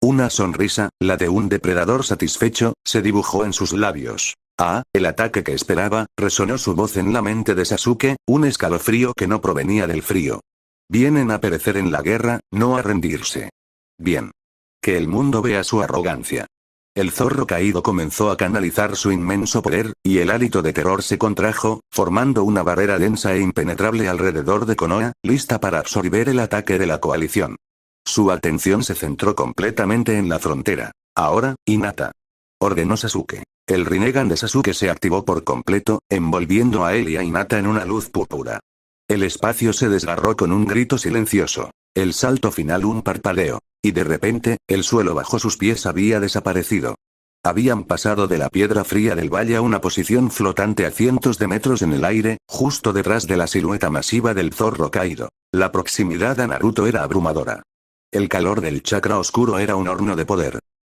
Una sonrisa, la de un depredador satisfecho, se dibujó en sus labios. Ah, el ataque que esperaba, resonó su voz en la mente de Sasuke, un escalofrío que no provenía del frío. Vienen a perecer en la guerra, no a rendirse. Bien. Que el mundo vea su arrogancia. El zorro caído comenzó a canalizar su inmenso poder, y el hálito de terror se contrajo, formando una barrera densa e impenetrable alrededor de Konoha, lista para absorber el ataque de la coalición. Su atención se centró completamente en la frontera. Ahora, Hinata. Ordenó Sasuke. El Rinnegan de Sasuke se activó por completo, envolviendo a él y a Hinata en una luz púrpura. El espacio se desgarró con un grito silencioso. El salto final un parpadeo. Y de repente, el suelo bajo sus pies había desaparecido. Habían pasado de la piedra fría del valle a una posición flotante a cientos de metros en el aire, justo detrás de la silueta masiva del zorro caído. La proximidad a Naruto era abrumadora. El calor del chakra oscuro era un horno de poder.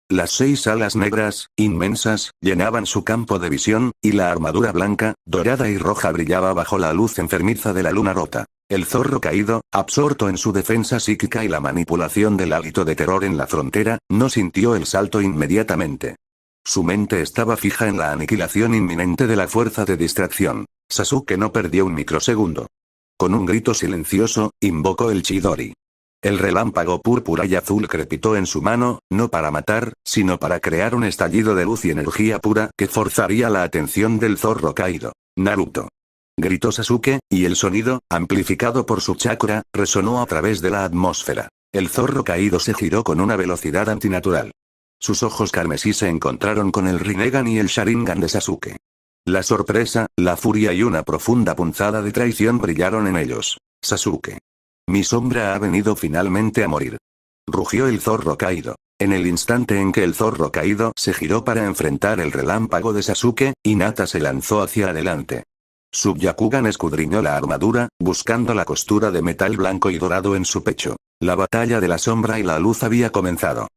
Las 6 alas negras, inmensas, llenaban su campo de visión, y la armadura blanca, dorada y roja brillaba bajo la luz enfermiza de la luna rota. El zorro caído, absorto en su defensa psíquica y la manipulación del hálito de terror en la frontera, no sintió el salto inmediatamente. Su mente estaba fija en la aniquilación inminente de la fuerza de distracción. Sasuke no perdió un microsegundo. Con un grito silencioso, invocó el Chidori. El relámpago púrpura y azul crepitó en su mano, no para matar, sino para crear un estallido de luz y energía pura que forzaría la atención del zorro caído. Naruto. Gritó Sasuke, y el sonido, amplificado por su chakra, resonó a través de la atmósfera. El zorro caído se giró con una velocidad antinatural. Sus ojos carmesí se encontraron con el Rinnegan y el Sharingan de Sasuke. La sorpresa, la furia y una profunda punzada de traición brillaron en ellos. Sasuke. Mi sombra ha venido finalmente a morir. Rugió el zorro caído. En el instante en que el zorro caído se giró para enfrentar el relámpago de Sasuke, Hinata se lanzó hacia adelante. Su Byakugan escudriñó la armadura, buscando la costura de metal blanco y dorado en su pecho. La batalla de la sombra y la luz había comenzado.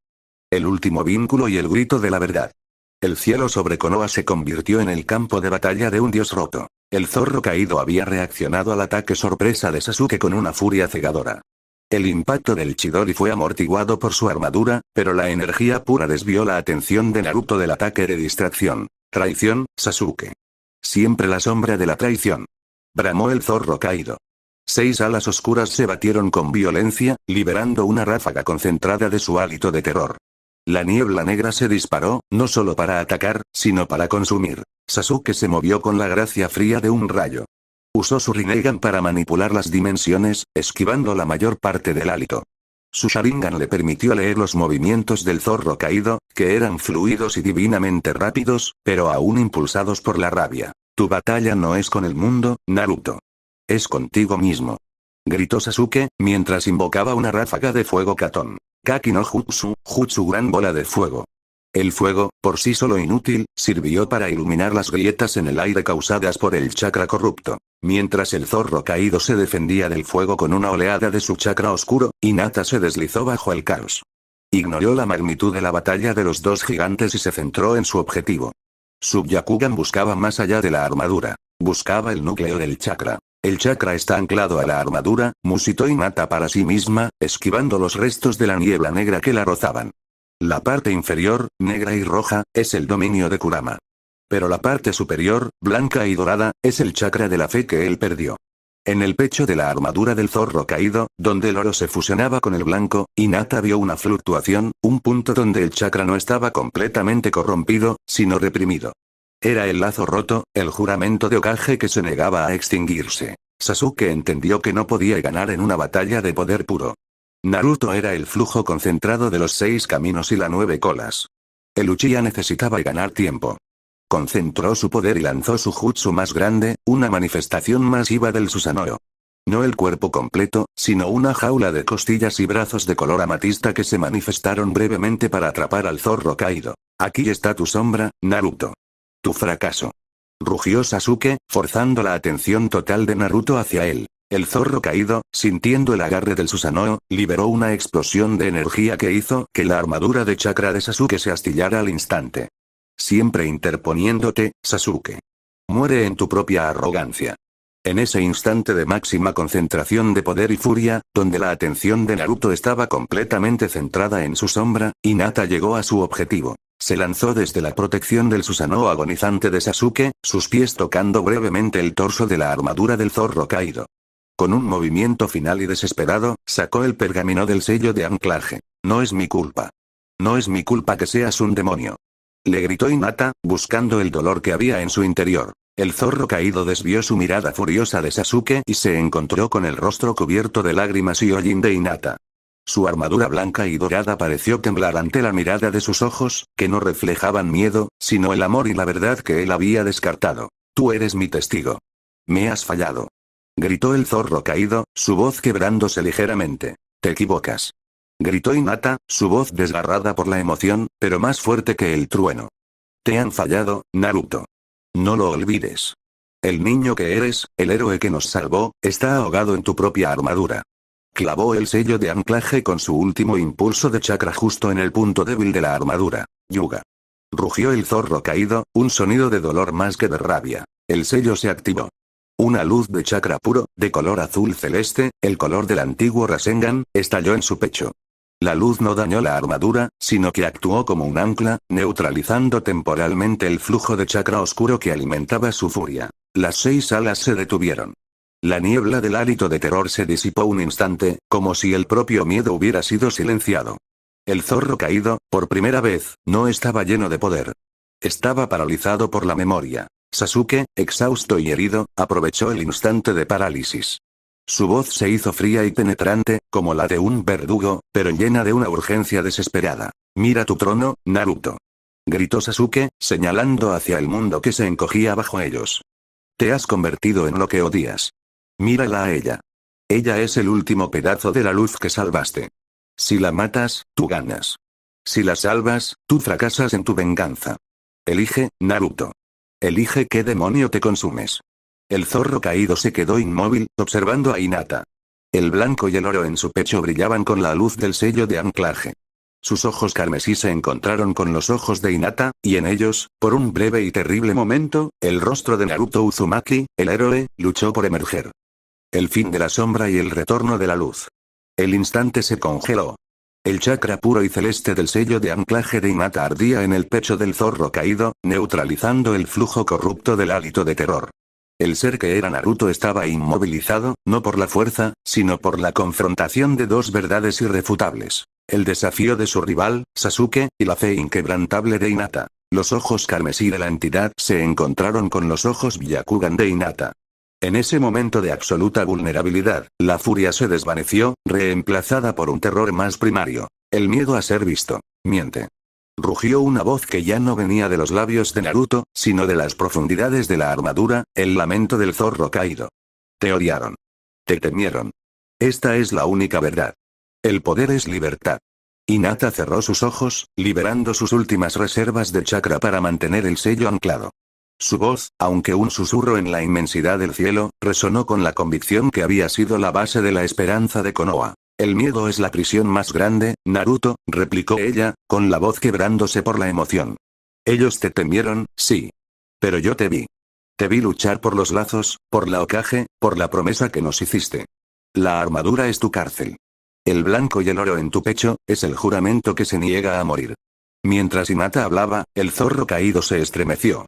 El último vínculo y el grito de la verdad. El cielo sobre Konoha se convirtió en el campo de batalla de un dios roto. El zorro caído había reaccionado al ataque sorpresa de Sasuke con una furia cegadora. El impacto del Chidori fue amortiguado por su armadura, pero la energía pura desvió la atención de Naruto del ataque de distracción. Traición, Sasuke. Siempre la sombra de la traición. Bramó el zorro caído. 6 alas oscuras se batieron con violencia, liberando una ráfaga concentrada de su hálito de terror. La niebla negra se disparó, no solo para atacar, sino para consumir. Sasuke se movió con la gracia fría de un rayo. Usó su Rinnegan para manipular las dimensiones, esquivando la mayor parte del hálito. Su Sharingan le permitió leer los movimientos del zorro caído, que eran fluidos y divinamente rápidos, pero aún impulsados por la rabia. Tu batalla no es con el mundo, Naruto. Es contigo mismo. Gritó Sasuke, mientras invocaba una ráfaga de fuego Katon. Kaki no Jutsu, Jutsu gran bola de fuego. El fuego, por sí solo inútil, sirvió para iluminar las grietas en el aire causadas por el chakra corrupto. Mientras el zorro caído se defendía del fuego con una oleada de su chakra oscuro, Hinata se deslizó bajo el caos. Ignoró la magnitud de la batalla de los dos gigantes y se centró en su objetivo. Su Byakugan buscaba más allá de la armadura. Buscaba el núcleo del chakra. El chakra está anclado a la armadura, musitó Hinata para sí misma, esquivando los restos de la niebla negra que la rozaban. La parte inferior, negra y roja, es el dominio de Kurama. Pero la parte superior, blanca y dorada, es el chakra de la fe que él perdió. En el pecho de la armadura del zorro caído, donde el oro se fusionaba con el blanco, Hinata vio una fluctuación, un punto donde el chakra no estaba completamente corrompido, sino reprimido. Era el lazo roto, el juramento de Hokage que se negaba a extinguirse. Sasuke entendió que no podía ganar en una batalla de poder puro. Naruto era el flujo concentrado de los 6 caminos y las 9 colas. El Uchiha necesitaba ganar tiempo. Concentró su poder y lanzó su jutsu más grande, una manifestación masiva del Susanoo. No el cuerpo completo, sino una jaula de costillas y brazos de color amatista que se manifestaron brevemente para atrapar al zorro caído. Aquí está tu sombra, Naruto. Tu fracaso. Rugió Sasuke, forzando la atención total de Naruto hacia él. El zorro caído, sintiendo el agarre del Susanoo, liberó una explosión de energía que hizo que la armadura de chakra de Sasuke se astillara al instante. Siempre interponiéndote, Sasuke. Muere en tu propia arrogancia. En ese instante de máxima concentración de poder y furia, donde la atención de Naruto estaba completamente centrada en su sombra, Hinata llegó a su objetivo. Se lanzó desde la protección del Susanoo agonizante de Sasuke, sus pies tocando brevemente el torso de la armadura del zorro caído. Con un movimiento final y desesperado, sacó el pergamino del sello de anclaje. No es mi culpa. No es mi culpa que seas un demonio. Le gritó Hinata, buscando el dolor que había en su interior. El zorro caído desvió su mirada furiosa de Sasuke y se encontró con el rostro cubierto de lágrimas y hollín de Hinata. Su armadura blanca y dorada pareció temblar ante la mirada de sus ojos, que no reflejaban miedo, sino el amor y la verdad que él había descartado. Tú eres mi testigo. Me has fallado. Gritó el zorro caído, su voz quebrándose ligeramente. Te equivocas. Gritó Hinata, su voz desgarrada por la emoción, pero más fuerte que el trueno. Te han fallado, Naruto. No lo olvides. El niño que eres, el héroe que nos salvó, está ahogado en tu propia armadura. Clavó el sello de anclaje con su último impulso de chakra justo en el punto débil de la armadura. Yuga. Rugió el zorro caído, un sonido de dolor más que de rabia. El sello se activó. Una luz de chakra puro, de color azul celeste, el color del antiguo Rasengan, estalló en su pecho. La luz no dañó la armadura, sino que actuó como un ancla, neutralizando temporalmente el flujo de chakra oscuro que alimentaba su furia. Las 6 alas se detuvieron. La niebla del hálito de terror se disipó un instante, como si el propio miedo hubiera sido silenciado. El zorro caído, por primera vez, no estaba lleno de poder. Estaba paralizado por la memoria. Sasuke, exhausto y herido, aprovechó el instante de parálisis. Su voz se hizo fría y penetrante, como la de un verdugo, pero llena de una urgencia desesperada. Mira tu trono, Naruto. Gritó Sasuke, señalando hacia el mundo que se encogía bajo ellos. Te has convertido en lo que odias. Mírala a ella. Ella es el último pedazo de la luz que salvaste. Si la matas, tú ganas. Si la salvas, tú fracasas en tu venganza. Elige, Naruto. Elige qué demonio te consumes. El zorro caído se quedó inmóvil, observando a Hinata. El blanco y el oro en su pecho brillaban con la luz del sello de anclaje. Sus ojos carmesí se encontraron con los ojos de Hinata, y en ellos, por un breve y terrible momento, el rostro de Naruto Uzumaki, el héroe, luchó por emerger. El fin de la sombra y el retorno de la luz. El instante se congeló. El chakra puro y celeste del sello de anclaje de Hinata ardía en el pecho del zorro caído, neutralizando el flujo corrupto del hálito de terror. El ser que era Naruto estaba inmovilizado, no por la fuerza, sino por la confrontación de dos verdades irrefutables. El desafío de su rival, Sasuke, y la fe inquebrantable de Hinata. Los ojos carmesí de la entidad se encontraron con los ojos Byakugan de Hinata. En ese momento de absoluta vulnerabilidad, la furia se desvaneció, reemplazada por un terror más primario. El miedo a ser visto. Miente. Rugió una voz que ya no venía de los labios de Naruto, sino de las profundidades de la armadura, el lamento del zorro caído. Te odiaron. Te temieron. Esta es la única verdad. El poder es libertad. Hinata cerró sus ojos, liberando sus últimas reservas de chakra para mantener el sello anclado. Su voz, aunque un susurro en la inmensidad del cielo, resonó con la convicción que había sido la base de la esperanza de Konoha. El miedo es la prisión más grande, Naruto, replicó ella, con la voz quebrándose por la emoción. Ellos te temieron, sí. Pero yo te vi. Te vi luchar por los lazos, por la Hokage, por la promesa que nos hiciste. La armadura es tu cárcel. El blanco y el oro en tu pecho, es el juramento que se niega a morir. Mientras Hinata hablaba, el zorro caído se estremeció.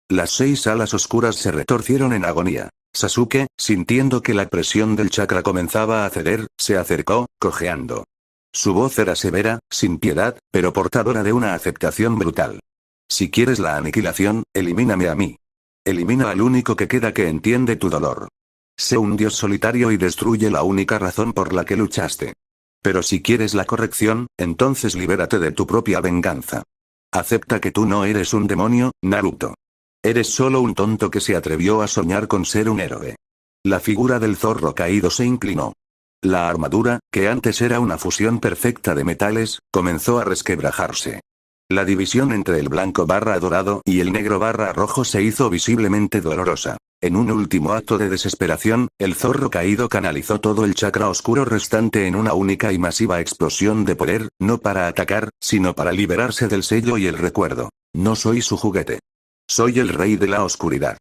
Las 6 alas oscuras se retorcieron en agonía. Sasuke, sintiendo que la presión del chakra comenzaba a ceder, se acercó, cojeando. Su voz era severa, sin piedad, pero portadora de una aceptación brutal. Si quieres la aniquilación, elimíname a mí. Elimina al único que queda que entiende tu dolor. Sé un dios solitario y destruye la única razón por la que luchaste. Pero si quieres la corrección, entonces libérate de tu propia venganza. Acepta que tú no eres un demonio, Naruto. Eres solo un tonto que se atrevió a soñar con ser un héroe. La figura del zorro caído se inclinó. La armadura, que antes era una fusión perfecta de metales, comenzó a resquebrajarse. La división entre el blanco barra dorado y el negro barra rojo se hizo visiblemente dolorosa. En un último acto de desesperación, el zorro caído canalizó todo el chakra oscuro restante en una única y masiva explosión de poder, no para atacar, sino para liberarse del sello y el recuerdo. No soy su juguete. Soy el rey de la oscuridad.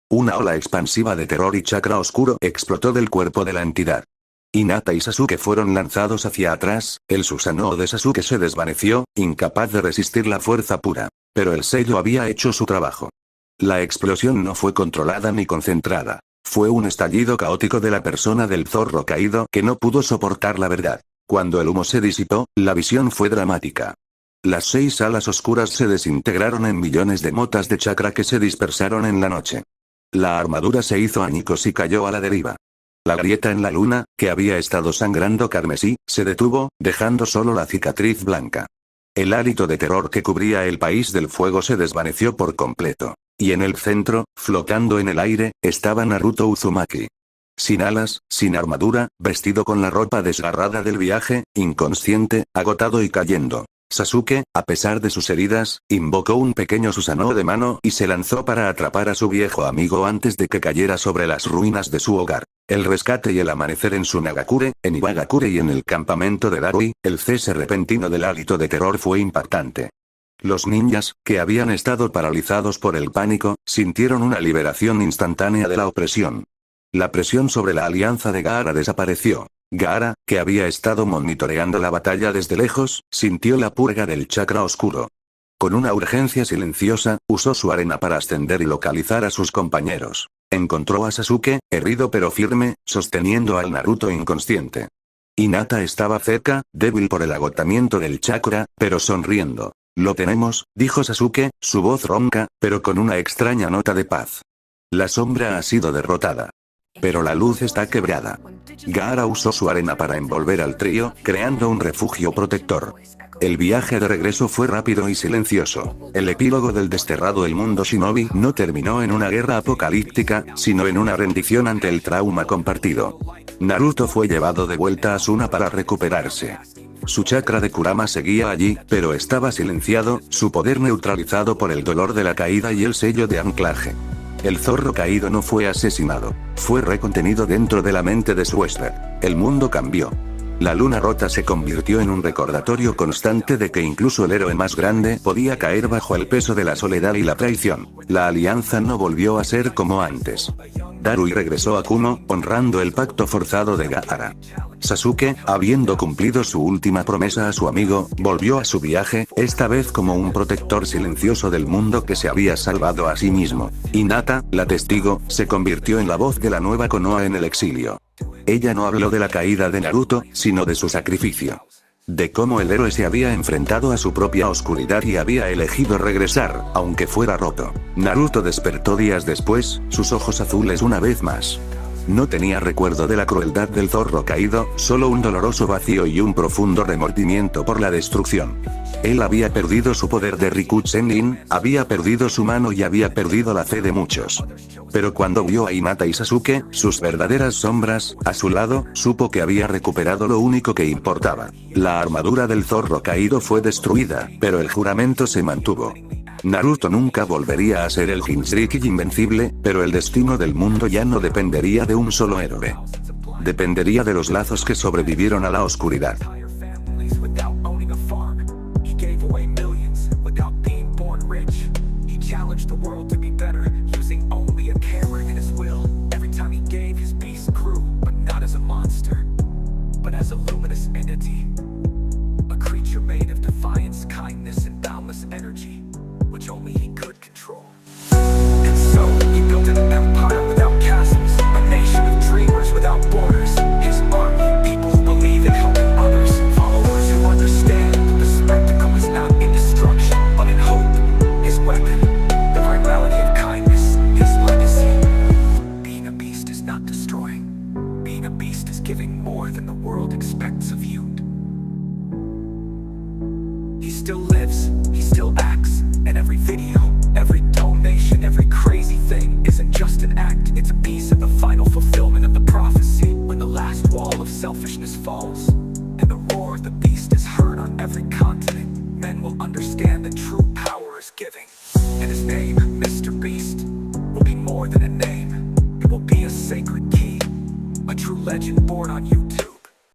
Una ola expansiva de terror y chakra oscuro explotó del cuerpo de la entidad. Hinata y Sasuke fueron lanzados hacia atrás, el Susanoo de Sasuke se desvaneció, incapaz de resistir la fuerza pura. Pero el sello había hecho su trabajo. La explosión no fue controlada ni concentrada. Fue un estallido caótico de la persona del zorro caído que no pudo soportar la verdad. Cuando el humo se disipó, la visión fue dramática. Las 6 alas oscuras se desintegraron en millones de motas de chakra que se dispersaron en la noche. La armadura se hizo añicos y cayó a la deriva. La grieta en la luna, que había estado sangrando carmesí, se detuvo, dejando solo la cicatriz blanca. El hálito de terror que cubría el país del fuego se desvaneció por completo. Y en el centro, flotando en el aire, estaba Naruto Uzumaki. Sin alas, sin armadura, vestido con la ropa desgarrada del viaje, inconsciente, agotado y cayendo. Sasuke, a pesar de sus heridas, invocó un pequeño Susanoo de mano y se lanzó para atrapar a su viejo amigo antes de que cayera sobre las ruinas de su hogar. El rescate y el amanecer en Sunagakure, en Iwagakure y en el campamento de Darui, el cese repentino del hálito de terror fue impactante. Los ninjas, que habían estado paralizados por el pánico, sintieron una liberación instantánea de la opresión. La presión sobre la alianza de Gaara desapareció. Gaara, que había estado monitoreando la batalla desde lejos, sintió la purga del chakra oscuro. Con una urgencia silenciosa, usó su arena para ascender y localizar a sus compañeros. Encontró a Sasuke, herido pero firme, sosteniendo al Naruto inconsciente. Hinata estaba cerca, débil por el agotamiento del chakra, pero sonriendo. Lo tenemos, dijo Sasuke, su voz ronca, pero con una extraña nota de paz. La sombra ha sido derrotada. Pero la luz está quebrada. Gaara usó su arena para envolver al trío, creando un refugio protector. El viaje de regreso fue rápido y silencioso. El epílogo del desterrado el mundo shinobi no terminó en una guerra apocalíptica, sino en una rendición ante el trauma compartido. Naruto fue llevado de vuelta a Suna para recuperarse. Su chakra de Kurama seguía allí, pero estaba silenciado, su poder neutralizado por el dolor de la caída y el sello de anclaje. El zorro caído no fue asesinado. Fue recontenido dentro de la mente de su huésped. El mundo cambió. La luna rota se convirtió en un recordatorio constante de que incluso el héroe más grande podía caer bajo el peso de la soledad y la traición. La alianza no volvió a ser como antes. Darui regresó a Kumo, honrando el pacto forzado de Gaara. Sasuke, habiendo cumplido su última promesa a su amigo, volvió a su viaje, esta vez como un protector silencioso del mundo que se había salvado a sí mismo. Hinata, la testigo, se convirtió en la voz de la nueva Konoha en el exilio. Ella no habló de la caída de Naruto, sino de su sacrificio. Sasuke, habiendo cumplido su última promesa a su amigo, volvió a su viaje, esta vez como un protector silencioso del mundo que se había salvado a sí mismo. Hinata, la testigo, se convirtió en la voz de la nueva Konoha en el exilio. Ella no habló de la caída de Naruto, sino de su sacrificio. de cómo el héroe se había enfrentado a su propia oscuridad y había elegido regresar, aunque fuera roto. Naruto despertó días después, sus ojos azules una vez más. No tenía recuerdo de la crueldad del zorro caído, solo un doloroso vacío y un profundo remordimiento por la destrucción. Él había perdido su poder de Rikusenin, había perdido su mano y había perdido la fe de muchos. Pero cuando vio a Hinata y Sasuke, sus verdaderas sombras, a su lado, supo que había recuperado lo único que importaba. La armadura del zorro caído fue destruida, pero el juramento se mantuvo. Naruto nunca volvería a ser el Jinchuriki invencible, pero el destino del mundo ya no dependería de un solo héroe. Dependería de los lazos que sobrevivieron a la oscuridad. Only he could control. And so, he built an empire without castles, a nation of dreamers without borders. His army, people who believe in helping others, followers who understand the spectacle is not in destruction, but in hope. His weapon, the virality of kindness, his legacy. Being a beast is not destroying. Being a beast is giving more than the world expects of you. He still lives, he still acts. And every video, every donation, every crazy thing isn't just an act, it's a piece of the final fulfillment of the prophecy. When the last wall of selfishness falls, and the roar of the beast is heard on every continent, men will understand that true power is giving. And his name, Mr. Beast, will be more than a name. It will be a sacred key, a true legend born on YouTube.